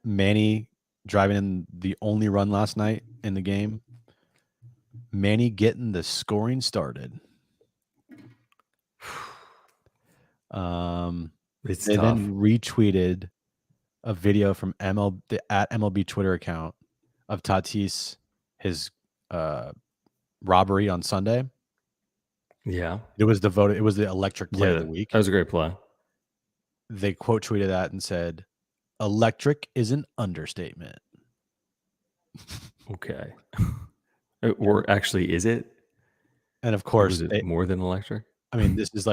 Manny driving in the only run last night in the game. Manny getting the scoring started. It's they tough. then retweeted a video from the @MLB Twitter account of Tatis, his robbery on Sunday. Yeah. It was the electric play of the week. That was a great play. They quote tweeted that and said, "Electric is an understatement." Okay. Or actually, is it? And of course, is it more than electric? I mean, this is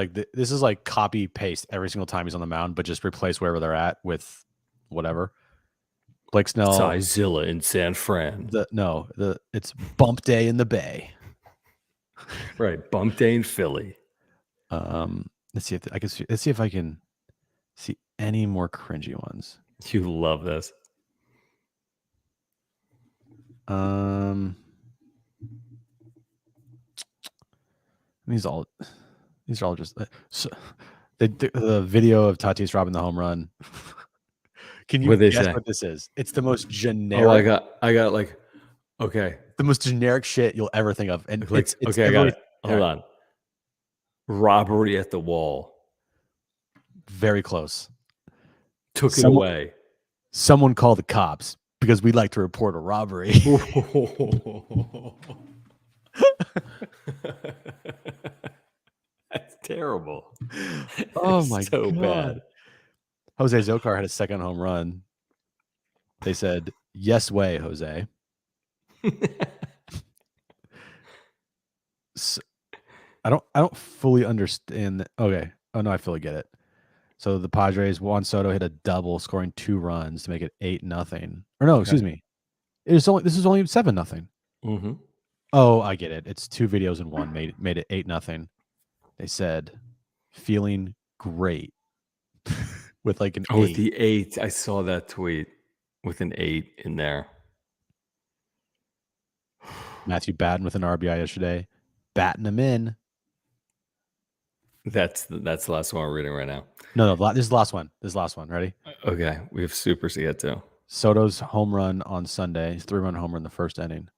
like copy paste every single time he's on the mound, but just replace wherever they're at with whatever. Blake Snell, Sizilla in San Fran. It's bump day in the Bay. Right, bump day in Philly. Let's see if I can see any more cringy ones. You love this. These are all just the video of Tatis robbing the home run. Can you guess what this is? It's the most generic. Oh, I got like, okay, the most generic shit you'll ever think of, and like, it's okay, I got it. Hold on. Robbery at the wall. Very close. Took it away. Someone called the cops because we'd like to report a robbery. That's terrible. Oh my so God. Bad. Jose Zokar had a second home run. They said, "Yes way, Jose." So, I don't fully understand. Okay. Oh no, I fully get it. So the Padres, Juan Soto hit a double, scoring 2 runs to make it 8-0. Or no, excuse me. This is only 7-0. Mm-hmm. Oh, I get it. It's 2 videos in one made it 8-0. They said, "Feeling great." With like an 8. With the 8. I saw that tweet with an 8 in there. Matthew Batten with an RBI yesterday. Batting him in. That's the last one we're reading right now. No, this is the last one. Ready? Okay. We have supers to get to. Soto's home run on Sunday. His 3-run homer in the first inning.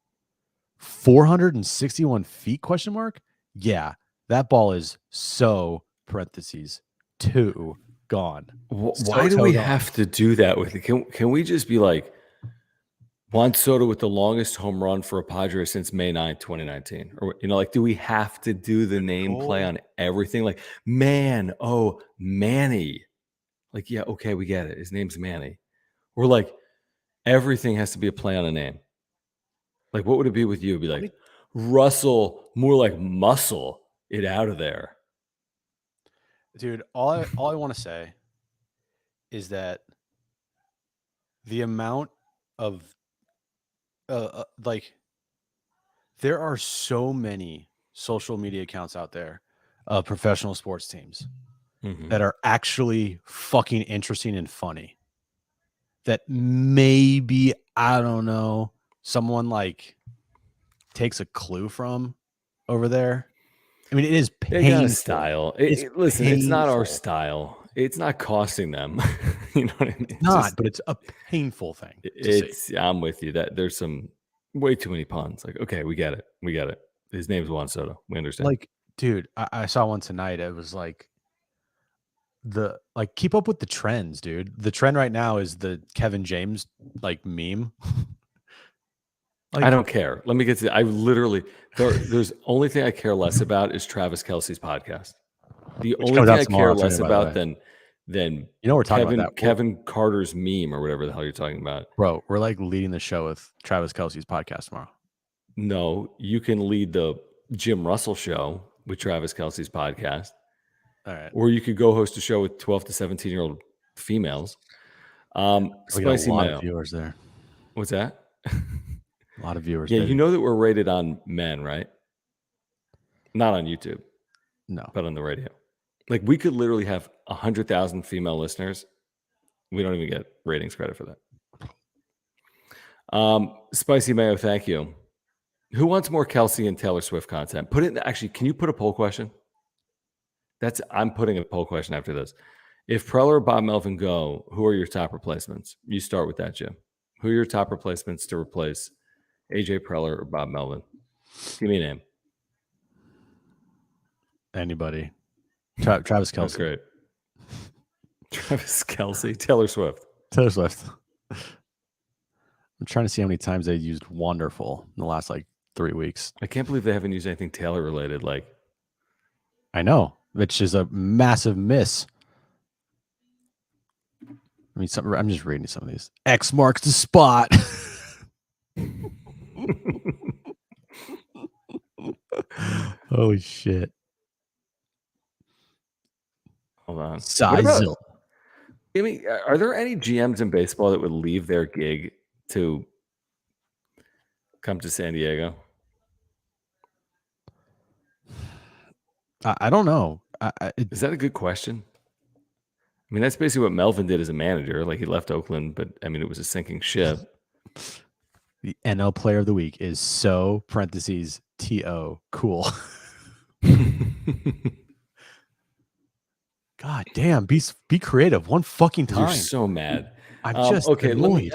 461 feet, question mark? Yeah. That ball is so, parentheses, 2 gone. Why do we have to do that with it? Can we just be like, Juan Soto with the longest home run for a Padre since May 9th, 2019? Or, like, do we have to do the name play on everything? Like, Manny. Like, yeah, okay, we get it. His name's Manny. Or like, everything has to be a play on a name. Like, what would it be with you? It'd be like, Russell, more like muscle it out of there. Dude, all I want to say is that the amount of there are so many social media accounts out there of professional sports teams that are actually fucking interesting and funny. That maybe, I don't know, someone like takes a clue from over there. I mean, it is painful. They got a style. Listen, it's not our style. It's not costing them. You know what I mean? It's not, but it's a painful thing. I'm with you. That there's some way too many puns. Like, okay, we get it. His name's Juan Soto. We understand. Like, dude, I saw one tonight. It was like keep up with the trends, dude. The trend right now is the Kevin James meme. I don't care. Let me get to. I literally there's only thing I care less about is Travis Kelce's podcast. The only thing I care less about than we're talking about that. Kevin Carter's meme or whatever the hell you're talking about. Bro, we're like leading the show with Travis Kelce's podcast tomorrow. No, you can lead the Jim Russell show with Travis Kelce's podcast. All right. Or you could go host a show with 12 to 17-year-old females. Spicy a lot mayo. Of viewers there. What's that? A lot of viewers. Yeah, you know that we're rated on men, right? Not on YouTube. No. but on the radio. Like, we could literally have 100,000 female listeners. We don't even get ratings credit for that. Spicy Mayo, thank you. Who wants more Kelsey and Taylor Swift content? Actually, can you put a poll question? I'm putting a poll question after this. If Preller or Bob Melvin go, who are your top replacements? You start with that, Jim. Who are your top replacements to replace AJ Preller or Bob Melvin? Give me a name. Anybody. Travis Kelce. That's great. Travis Kelce. Taylor Swift. Taylor Swift. I'm trying to see how many times they used wonderful in the last 3 weeks. I can't believe they haven't used anything Taylor related. I know, which is a massive miss. I mean, I'm just reading some of these. X marks the spot. Holy shit. Hold on. Sizil. Are there any GMs in baseball that would leave their gig to come to San Diego? I don't know. Is that a good question? I mean, that's basically what Melvin did as a manager. He left Oakland, but I mean, it was a sinking ship. The NL Player of the Week is so parentheses TO cool. God damn, be creative one fucking time. You're so mad. I'm just okay. annoyed.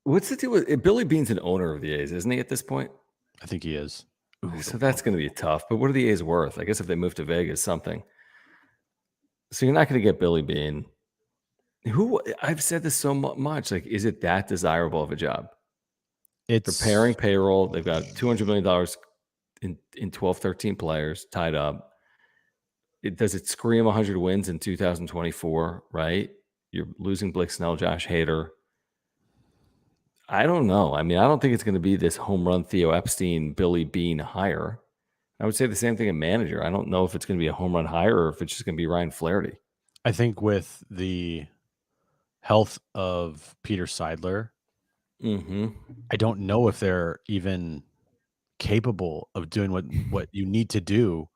What's the deal with Billy Beane's an owner of the A's, isn't he? At this point, I think he is. Ooh, so that's going to be tough. But what are the A's worth? I guess if they move to Vegas, something. So you're not going to get Billy Beane. I've said this so much. Is it that desirable of a job? It's preparing payroll. They've got $200 million in 12, 13 players tied up. Does it scream 100 wins in 2024? Right? You're losing Blake Snell, Josh Hader. I don't know. I mean, I don't think it's going to be this home run Theo Epstein, Billy Beane hire. I would say the same thing in manager. I don't know if it's going to be a home run hire or if it's just going to be Ryan Flaherty. I think with the health of Peter Seidler, I don't know if they're even capable of doing what you need to do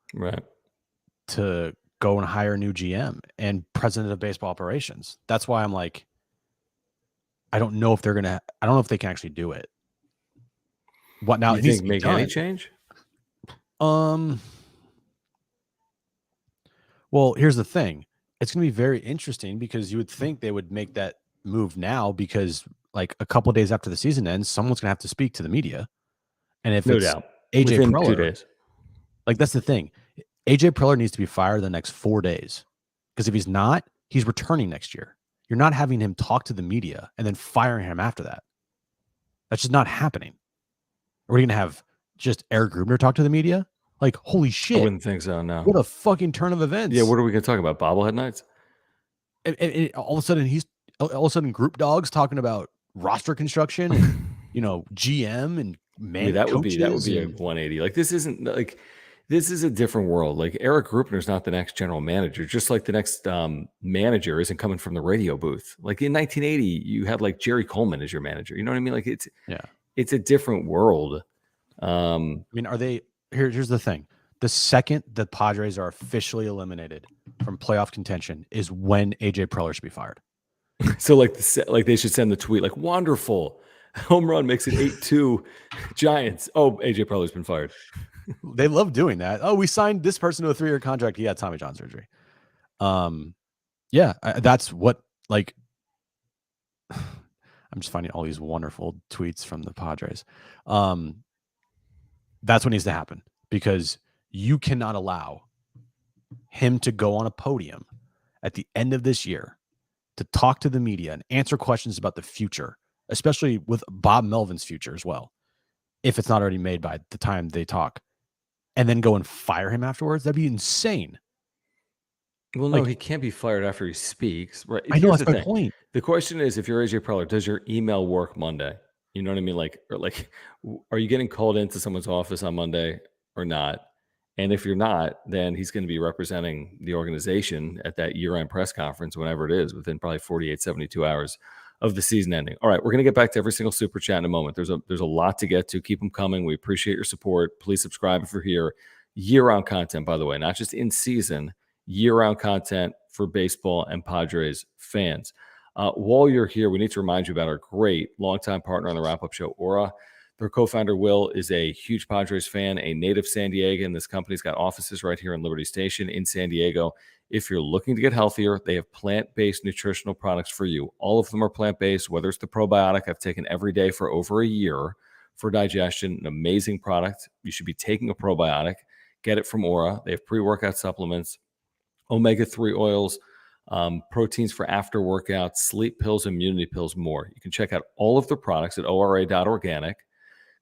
to go and hire a new GM and president of baseball operations. That's why I'm I don't know if they're going to, I don't know if they can actually do it. What now? You think make any change? Well, here's the thing. It's going to be very interesting because you would think they would make that move now because a couple of days after the season ends, someone's going to have to speak to the media. And if no it's doubt. AJ Within Preller, 2 days. That's the thing. AJ Preller needs to be fired the next 4 days because if he's not, he's returning next year. You're not having him talk to the media and then firing him after that. That's just not happening. Are we going to have just Eric Grubner talk to the media? Holy shit. I wouldn't think so, no. What a fucking turn of events. Yeah, what are we going to talk about? Bobblehead nights? And all of a sudden Group Dog's talking about roster construction and, GM and man. That would be a 180. This is a different world. Eric Grubner's not the next general manager, just like the next manager isn't coming from the radio booth. In 1980, you had Jerry Coleman as your manager. You know what I mean? It's a different world. I mean, are they? Here's the thing: the second the Padres are officially eliminated from playoff contention is when AJ Preller should be fired. So they should send the tweet wonderful home run makes it 8-2 Giants. Oh, AJ Preller's been fired. They love doing that. Oh, we signed this person to a 3-year contract. He had Tommy John surgery. Yeah, that's what I'm just finding all these wonderful tweets from the Padres. That's what needs to happen because you cannot allow him to go on a podium at the end of this year to talk to the media and answer questions about the future, especially with Bob Melvin's future as well, if it's not already made by the time they talk, and then go and fire him afterwards. That'd be insane. Well, no, he can't be fired after he speaks. Right? I know, that's my point. The question is, if you're AJ Preller, does your email work Monday? You know what I mean? Are you getting called into someone's office on Monday or not? And if you're not, then he's going to be representing the organization at that year-end press conference, whenever it is, within probably 48, 72 hours of the season ending. All right, we're going to get back to every single super chat in a moment. There's a lot to get to. Keep them coming. We appreciate your support. Please subscribe if you're here. year-round content, by the way, not just in season, year-round content for baseball and Padres fans. While you're here, we need to remind you about our great longtime partner on the wrap-up show, Aura. Their co-founder, Will, is a huge Padres fan, a native San Diegan. This company's got offices right here in Liberty Station in San Diego. If you're looking to get healthier, they have plant-based nutritional products for you. All of them are plant-based, whether it's the probiotic I've taken every day for over a year for digestion, an amazing product. You should be taking a probiotic. Get it from Aura. They have pre-workout supplements, omega-3 oils, proteins for after workouts, sleep pills, immunity pills, more. You can check out all of the products at ora.organic.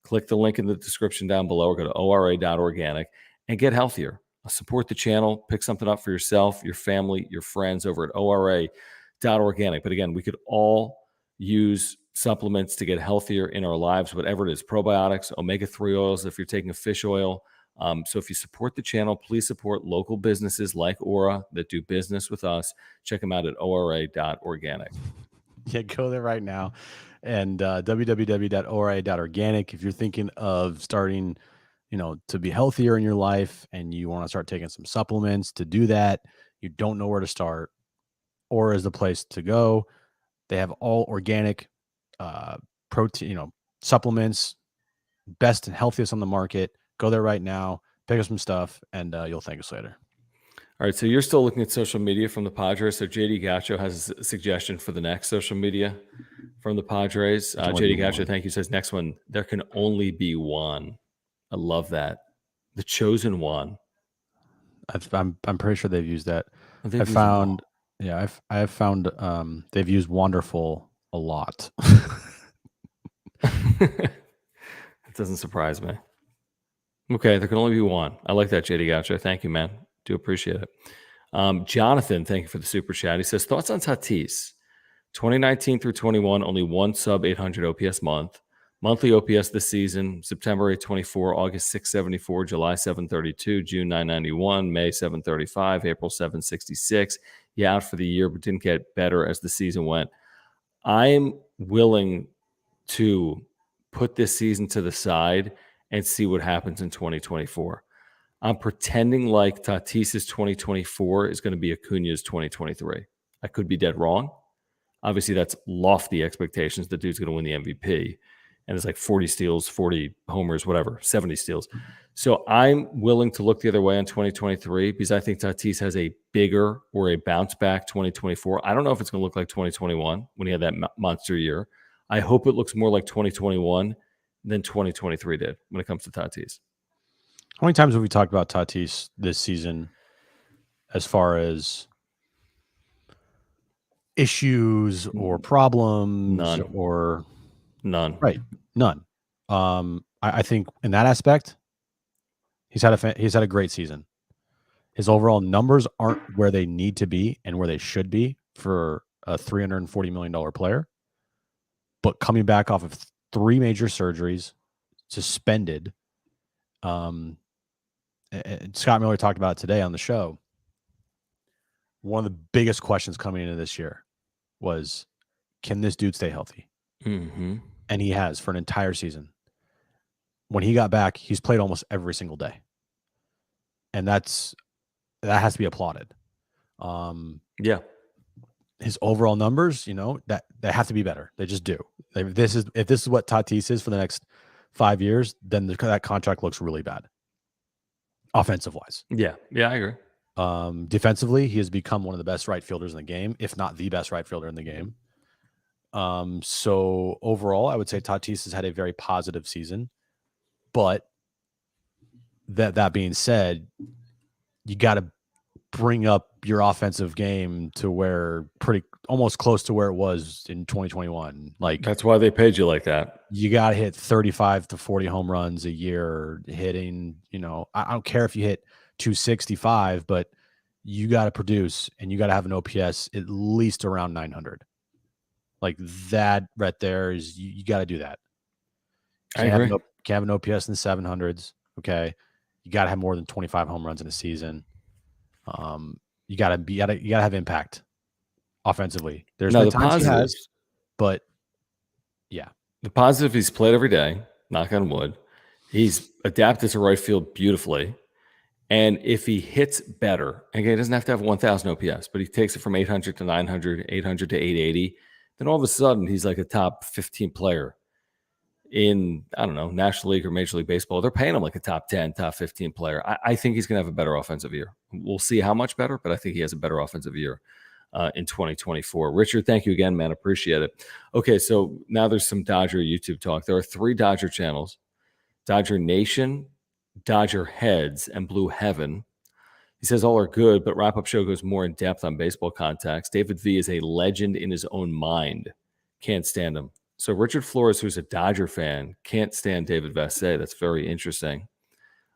Click the link in the description down below or go to ora.organic and get healthier. Support the channel. Pick something up for yourself, your family, your friends over at ora.organic. But again, we could all use supplements to get healthier in our lives, whatever it is, probiotics, omega-3 oils, if you're taking a fish oil. So if you support the channel, please support local businesses like Aura that do business with us. Check them out at ora.organic. Yeah, go there right now. And www.ora.organic. If you're thinking of starting, to be healthier in your life and you want to start taking some supplements to do that, you don't know where to start, Aura is the place to go. They have all organic protein, supplements, best and healthiest on the market. Go there right now, pick up some stuff, and you'll thank us later. All right, so you're still looking at social media from the Padres. So JD Gacho has a suggestion for the next social media from the Padres. JD Gacho, thank you, says next one, there can only be one. I love that. The chosen one. I'm pretty sure they've used that. I have found they've used wonderful a lot. It doesn't surprise me. Okay, there can only be one. I like that, JD Gacho. Thank you, man. Do appreciate it. Jonathan, thank you for the super chat. He says, thoughts on Tatis? 2019 through 21, only one sub 800 OPS month. Monthly OPS this season, September 824, August 674, July 732, June 991, May 735, April 766. Yeah, out for the year, but didn't get better as the season went. I'm willing to put this season to the side and see what happens in 2024. I'm pretending like Tatis's 2024 is going to be Acuna's 2023. I could be dead wrong. Obviously, that's lofty expectations. The dude's going to win the MVP. And it's like 40 steals, 40 homers, whatever, 70 steals. So I'm willing to look the other way in 2023 because I think Tatis has a bigger or a bounce back 2024. I don't know if it's going to look like 2021 when he had that monster year. I hope it looks more like 2021 than 2023 did when it comes to Tatis. How many times have we talked about Tatis this season as far as issues or problems? None. Right. None. I think in that aspect, he's had a great season. His overall numbers aren't where they need to be and where they should be for a $340 million player. But coming back off of 3 major surgeries, suspended, and Scott Miller talked about it today on the show. One of the biggest questions coming into this year was, can this dude stay healthy? Mm-hmm. And he has for an entire season. When he got back, he's played almost every single day. And that has to be applauded. Yeah. His overall numbers, that they have to be better. They just do. If this is what Tatis is for the next 5 years, then that contract looks really bad. Offensive wise. Yeah, I agree. Defensively, he has become one of the best right fielders in the game, if not the best right fielder in the game. So overall, I would say Tatis has had a very positive season. But that being said, you got to bring up your offensive game to where almost close to where it was in 2021. Like, that's why they paid you like that. You got to hit 35 to 40 home runs a year, hitting, I don't care if you hit 265, but you got to produce and you got to have an OPS at least around 900. Like that right there is, you got to do that. I agree. Can't have an OPS in the 700s. Okay. You got to have more than 25 home runs in a season. You got to have impact offensively. There's no times he has, but yeah. The positive, he's played every day, knock on wood. He's adapted to right field beautifully. And if he hits better, again, he doesn't have to have 1,000 OPS, but he takes it from 800 to 900, 800 to 880, then all of a sudden he's like a top 15 player in, I don't know, National League or Major League Baseball. They're paying him like a top 10, top 15 player. I think he's going to have a better offensive year. We'll see how much better, but I think he has a better offensive year in 2024. Richard, thank you again, man. Appreciate it. Okay, so now there's some Dodger YouTube talk. There are 3 Dodger channels: Dodger Nation, Dodger Heads, and Blue Heaven. He says all are good, but Wrap Up Show goes more in depth on baseball context. David V is a legend in his own mind. Can't stand him. So Richard Flores, who's a Dodger fan, can't stand David Vassay. That's very interesting.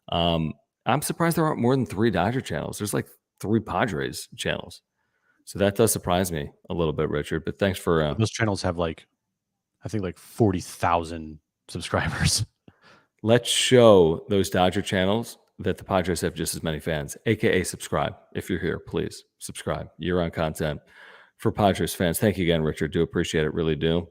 I'm surprised there aren't more than 3 Dodger channels. There's like 3 Padres channels. So that does surprise me a little bit, Richard. But thanks for those channels have I think 40,000 subscribers. Let's show those Dodger channels that the Padres have just as many fans, aka subscribe. If you're here, please subscribe. Year-round content for Padres fans. Thank you again, Richard. Do appreciate it, really do.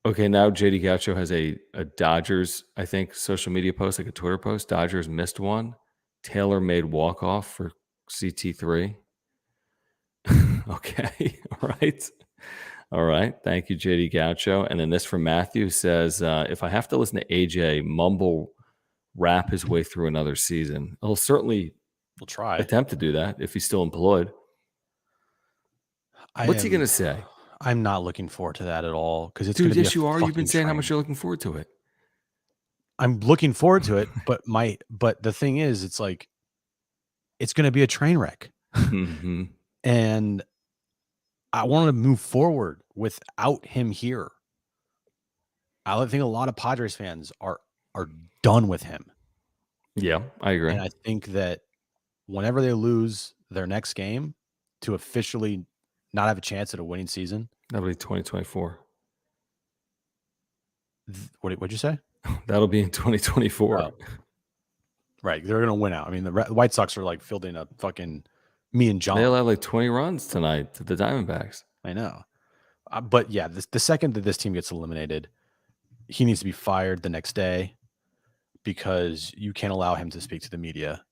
Okay, now JD Gaucho has a Dodgers, I think, social media post, like a Twitter post. Dodgers missed one. Taylor made walk-off for CT3. Okay, all right. All right. Thank you, JD Gaucho. And then this from Matthew says, if I have to listen to AJ mumble rap his way through another season, he'll certainly try attempt to do that if he's still employed. What's he going to say? I'm not looking forward to that at all, because it's Dude, going to be yes, you are. You've been saying how much you're looking forward to it. I'm looking forward to it, but the thing is, it's like, it's going to be a train wreck. Mm-hmm. And I want to move forward without him here. I think a lot of Padres fans are done with him. Yeah, I agree. And I think that whenever they lose their next game to officially not have a chance at a winning season, that'll be 2024. What'd you say? That'll be in 2024. Oh. Right. They're going to win out. I mean, the White Sox are like fielding a fucking me and John. They'll have like 20 runs tonight to the Diamondbacks. I know. But yeah, the second that this team gets eliminated, he needs to be fired the next day, because you can't allow him to speak to the media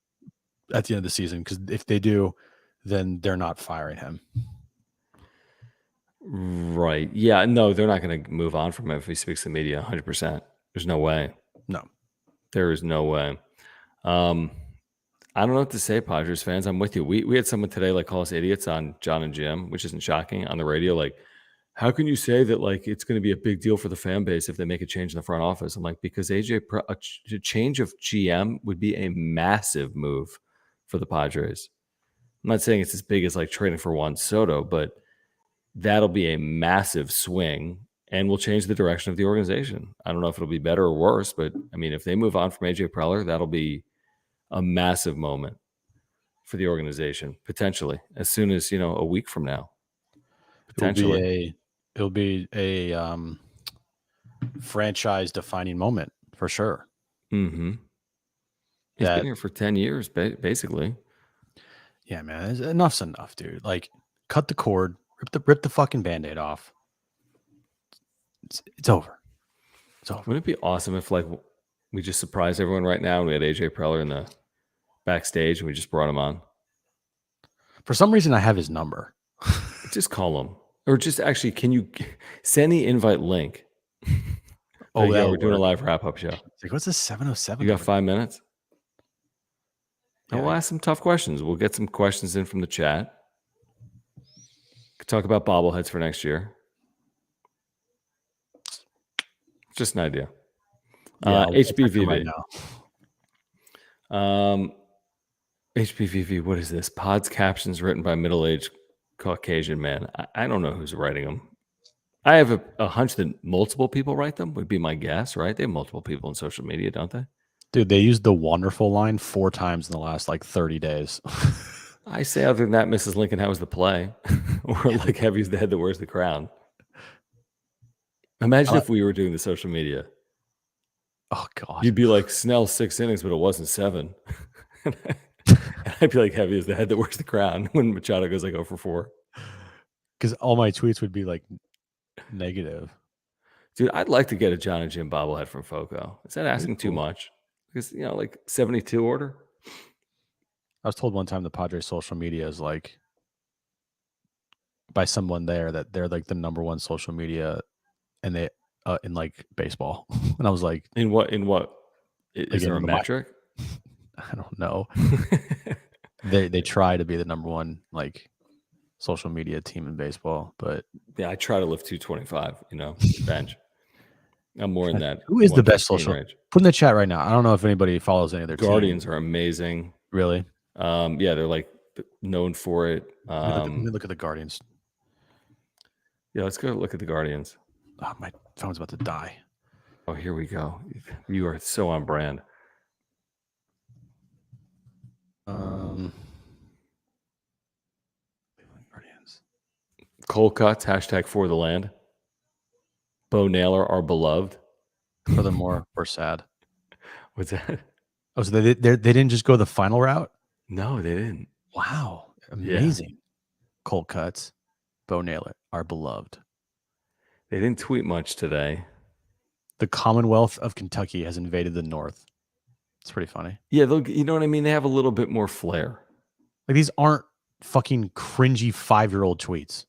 at the end of the season, because if they do, then they're not firing him. Right. Yeah. No, they're not going to move on from him if he speaks to the media 100%. There's no way. No. There is no way. I don't know what to say, Padres fans. I'm with you. We had someone today like call us idiots on John and Jim, which isn't shocking, on the radio. Like, how can you say that like it's going to be a big deal for the fan base if they make a change in the front office? I'm like, because a change of GM would be a massive move for the Padres. I'm not saying it's as big as like trading for Juan Soto, but that'll be a massive swing and will change the direction of the organization. I don't know if it'll be better or worse, but I mean, if they move on from AJ Preller, that'll be a massive moment for the organization, potentially, as soon as, a week from now. Potentially. It'll be a franchise-defining moment for sure. Mm-hmm. He's been here for 10 years, basically. Yeah, man, enough's enough, dude. Like, cut the cord, rip the fucking Band-Aid off. It's over. It's over. Wouldn't it be awesome if like we just surprised everyone right now and we had AJ Preller in the backstage and we just brought him on? For some reason, I have his number. Just call him. Or just actually, can you send the invite link? Oh, yeah, we're doing a live wrap-up show. Like, what's this 707? You got 5 minutes? Yeah. We'll ask some tough questions. We'll get some questions in from the chat. Could talk about bobbleheads for next year. Just an idea. Yeah, HBVV. right now. HBVV, what is this? Pod's captions written by middle-aged Caucasian man. I don't know who's writing them. I have a hunch that multiple people write them, would be my guess, right? They have multiple people in social media, don't they? Dude, they used the wonderful line 4 times in the last 30 days. I say, other than that, Mrs. Lincoln, how was the play? Or like, heavy's the head that wears the crown. Imagine if we were doing the social media. Oh, God. You'd be like, Snell 6 innings, but it wasn't 7. And I'd be like, heavy is the head that wears the crown when Machado goes like 0 for 4. Because all my tweets would be like negative. Dude, I'd like to get a John and Jim bobblehead from Foco. Is that asking too much? Because, like 72 order. I was told one time the Padres social media is like by someone there that they're like the number one social media and they in like baseball. And I was like, In what? like Is there a metric? I don't know. They try to be the number one like social media team in baseball, but yeah, I try to lift 225, bench. I'm more in that. Who is the best 115 social? range. Put in the chat right now. I don't know if anybody follows any of their Guardians teams. are amazing. Really? Yeah, they're like known for it. Let me look at the Guardians. Yeah, let's go look at the Guardians. Oh, my phone's about to die. Oh, here we go. You are so on brand. Guardians. Cole Cuts, # for the land. Bo Naylor, our beloved. Furthermore, we're sad. What's that? Oh, so they didn't just go the final route? No, they didn't. Wow. Amazing. Yeah. Cold Cuts, Bo Naylor, our beloved. They didn't tweet much today. The Commonwealth of Kentucky has invaded the North. It's pretty funny. Yeah, you know what I mean? They have a little bit more flair. Like these aren't fucking cringy 5-year-old tweets.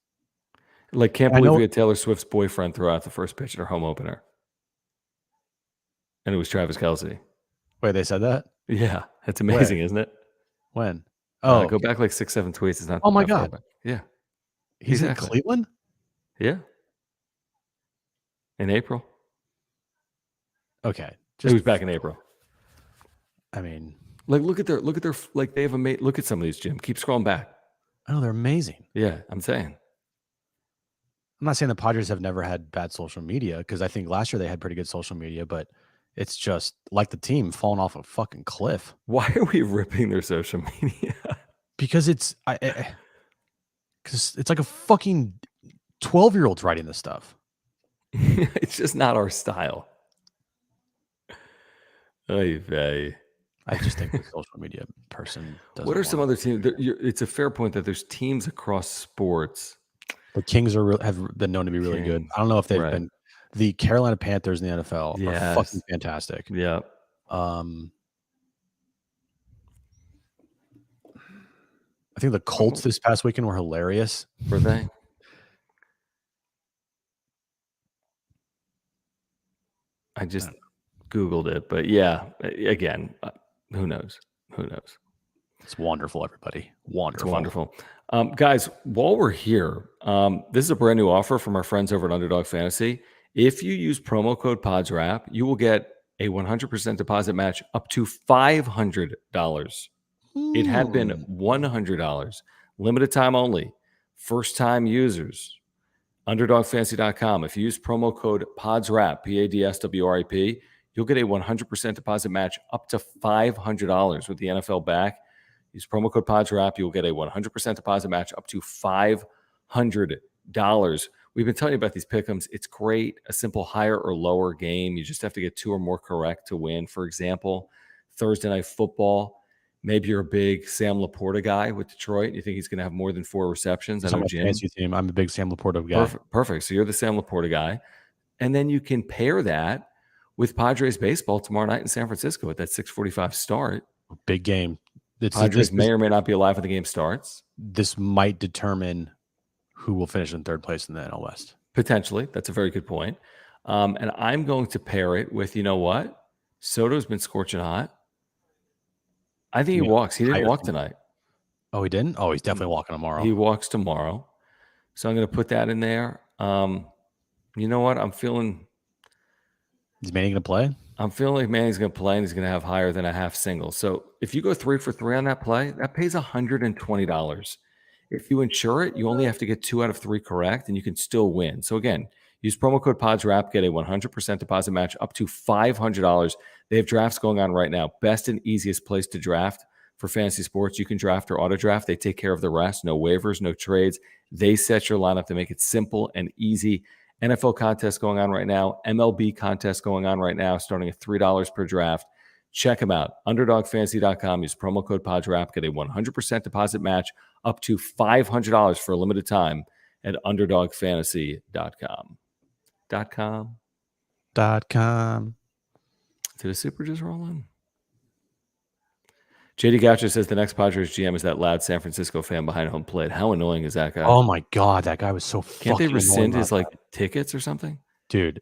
Like, can't believe we had Taylor Swift's boyfriend throw out the first pitch at her home opener. And it was Travis Kelce. Wait, they said that? Yeah, that's amazing, isn't it? When? Oh, go back like 6-7 tweets. It's not. Oh my God. Yeah, he's in Cleveland. Yeah, in April. Okay, it was back in April. I mean, like look at their like they have look at some of these, Jim. Keep scrolling back. Oh, they're amazing. Yeah, I'm saying. I'm not saying the Padres have never had bad social media because I think last year they had pretty good social media, but it's just like the team falling off a fucking cliff. Why are we ripping their social media? Because it's like a fucking 12-year-old's writing this stuff. It's just not our style. Oy vey. I just think the social media person doesn't. What are some other teams? It's a fair point that there's teams across sports. The Kings have been known to be really good. I don't know if they've been. The Carolina Panthers in the NFL are fucking fantastic. Yeah. I think the Colts this past weekend were hilarious. Were they? I just Googled it, but yeah, again, who knows? Who knows? It's wonderful, everybody. Wonderful. It's wonderful. Guys, while we're here, this is a brand new offer from our friends over at Underdog Fantasy. If you use promo code PODSWRAP, you will get a 100% deposit match up to $500. It had been $100. Limited time only. First time users. UnderdogFantasy.com. If you use promo code PODSWRAP, PADSWRAP, you'll get a 100% deposit match up to $500 with the NFL back. Use promo code PODSWRAP. You'll get a 100% deposit match up to $500. We've been telling you about these pick'ems. It's great. A simple higher or lower game. You just have to get 2 or more correct to win. For example, Thursday Night Football. Maybe you're a big Sam Laporta guy with Detroit. You think he's going to have more than 4 receptions? I'm a big Sam Laporta guy. Perfect. So you're the Sam Laporta guy. And then you can pair that with Padres baseball tomorrow night in San Francisco at that 6:45 start. Big game. Padres may or may not be alive when the game starts. This might determine who will finish in third place in the NL West. Potentially. That's a very good point. And I'm going to pair it with, you know what? Soto's been scorching hot. I think he walks. He didn't walk tonight. Oh, he didn't? Oh, he's definitely walking tomorrow. He walks tomorrow. So I'm going to put that in there. You know what? I'm feeling... Is Manny going to play? I'm feeling like Manny's going to play and he's going to have higher than a half single. So if you go 3 for 3 on that play, that pays $120. If you insure it, you only have to get 2 out of 3 correct and you can still win. So again, use promo code PODSWRAP, get a 100% deposit match up to $500. They have drafts going on right now. Best and easiest place to draft for fantasy sports. You can draft or auto draft. They take care of the rest. No waivers, no trades. They set your lineup to make it simple and easy. NFL contest going on right now. MLB contest going on right now, starting at $3 per draft. Check them out. UnderdogFantasy.com. Use promo code PODSWRAP. Get a 100% deposit match up to $500 for a limited time at UnderdogFantasy.com. .com. Did a super just roll in? JD Goucher says the next Padres GM is that loud San Francisco fan behind home plate. How annoying is that guy? Oh my god, that guy was so Can't they fucking annoying rescind his last night. tickets or something? Dude,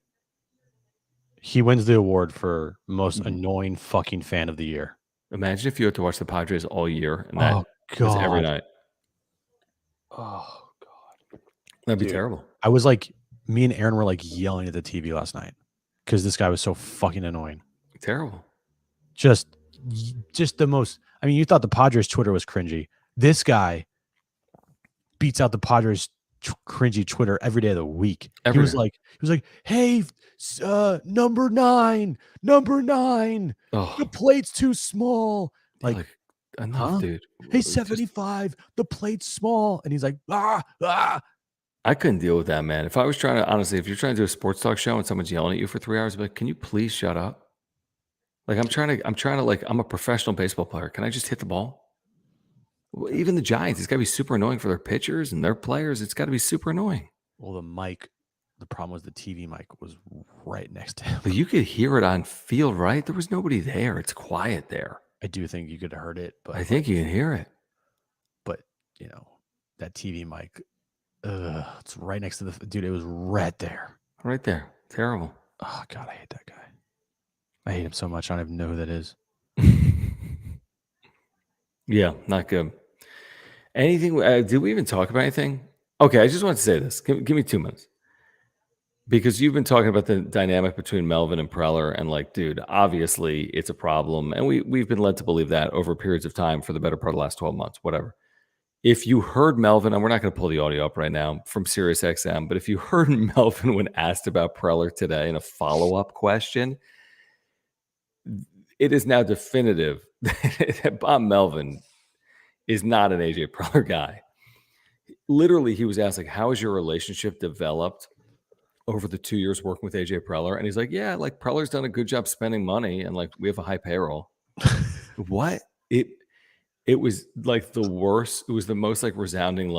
he wins the award for most Mhm. annoying fucking fan of the year. Imagine if you had to watch the Padres all year and Oh that was every god. night. Oh god. That'd be Dude. terrible. I was like, me and Aaron were like yelling at the TV last night because this guy was so fucking annoying. Terrible. Just the most. I mean, you thought the Padres Twitter was cringy. This guy beats out the Padres cringy Twitter every day of the week. He was like, "Hey, number 9, Oh, the plate's too small." Like, enough, huh? dude. Hey, 75, the plate's small, and he's like, ah. I couldn't deal with that, man. If I was trying to, honestly, if you're trying to do a sports talk show and someone's yelling at you for 3 hours, I'd be like, can you please shut up? Like, I'm trying to, I'm a professional baseball player. Can I just hit the ball? Well, even the Giants, it's got to be super annoying for their pitchers and their players. It's got to be super annoying. Well, the problem was the TV mic was right next to him. But you could hear it on field, right? There was nobody there. It's quiet there. I do think you could have heard it, but I think you can hear it. But that TV mic, it's right next to the dude. It was right there. Right there. Terrible. Oh god, I hate that guy. I hate him so much. I don't even know who that is. Yeah, not good. Anything? Did we even talk about anything? Okay, I just want to say this. Give me 2 minutes. Because you've been talking about the dynamic between Melvin and Preller, and dude, obviously it's a problem. And we've been led to believe that over periods of time for the better part of the last 12 months, whatever. If you heard Melvin, and we're not going to pull the audio up right now from SiriusXM, but if you heard Melvin when asked about Preller today in a follow-up question, it is now definitive that Bob Melvin is not an AJ Preller guy. Literally, he was asked, how has your relationship developed over the 2 years working with AJ Preller? And he's like, yeah, Preller's done a good job spending money, and we have a high payroll. What? It was the worst. It was the most resounding,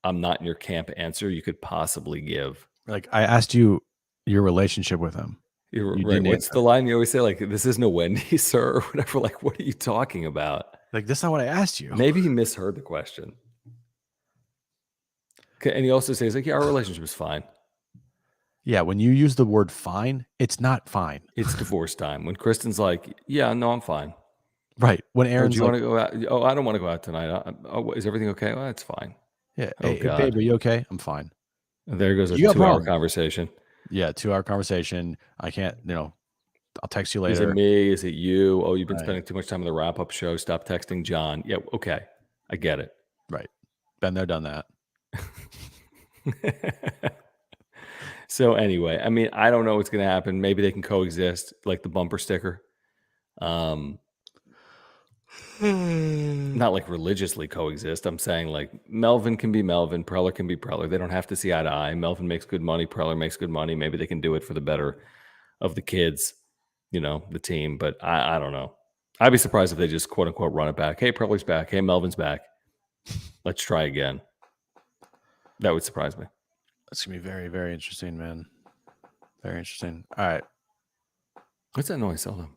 I'm not in your camp answer you could possibly give. I asked you your relationship with him. You're right. What's the line you always say? This isn't a Wendy's, sir, or whatever. What are you talking about? That's not what I asked you. Maybe he misheard the question. And he also says, yeah, our relationship is fine. Yeah, when you use the word fine, it's not fine. It's divorce time. When Kristen's yeah, no, I'm fine. Right. When Aaron's do you want to go out? Oh, I don't want to go out tonight. Oh, is everything okay? Well, it's fine. Yeah. Hey, babe, are you okay? I'm fine. And there goes a 2-hour conversation. Yeah, 2-hour conversation. I can't, I'll text you later. Is it me? Is it you? Oh, you've been spending too much time on the wrap-up show. Stop texting John. Yeah, okay. I get it. Right. Been there, done that. So anyway, I mean, I don't know what's going to happen. Maybe they can coexist, like the bumper sticker. Not religiously coexist. I'm saying Melvin can be Melvin, Preller can be Preller. They don't have to see eye to eye. Melvin makes good money, Preller makes good money. Maybe they can do it for the better of the kids, the team. But I don't know. I'd be surprised if they just quote unquote run it back. Hey, Preller's back. Hey, Melvin's back. Let's try again. That would surprise me. That's gonna be very, very interesting, man. Very interesting. All right. What's that noise, Seldom?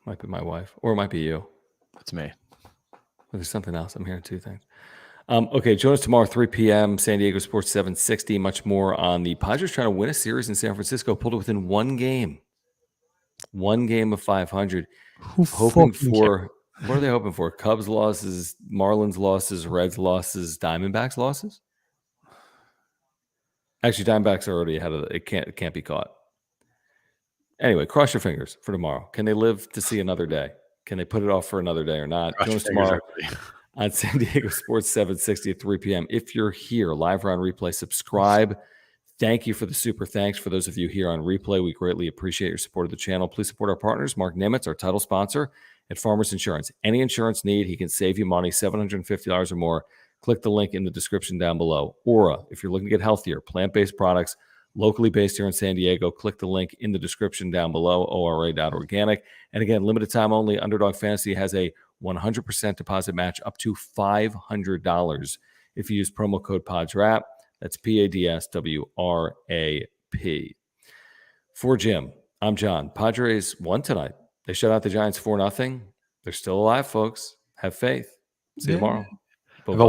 Might be my wife, or it might be you. It's me. There's something else. I'm hearing 2 things. Okay, join us tomorrow, 3 p.m., San Diego Sports 760. Much more on the Padres trying to win a series in San Francisco, pulled it within 1 game. 1 game of 500. Hoping for, what are they hoping for? Cubs losses, Marlins losses, Reds losses, Diamondbacks losses? Actually, Diamondbacks are already ahead of it. It can't be caught. Anyway, cross your fingers for tomorrow. Can they live to see another day? Can they put it off for another day or not? Join us tomorrow on San Diego Sports 760 at 3 p.m. If you're here live or on replay, subscribe. Thank you for the super thanks for those of you here on replay. We greatly appreciate your support of the channel. Please support our partners. Mark Nimitz, our title sponsor at Farmers Insurance. Any insurance need, he can save you money, $750 or more. Click the link in the description down below. Aura, if you're looking to get healthier, plant-based products, locally based here in San Diego, click the link in the description down below, ora.organic. And again, limited time only, Underdog Fantasy has a 100% deposit match up to $500 if you use promo code PADSWRAP. That's PADSWRAP. For Jim, I'm John. Padres won tonight. They shut out the Giants 4-0. They're still alive, folks. Have faith. See you Yeah. tomorrow. Have a Bye-bye.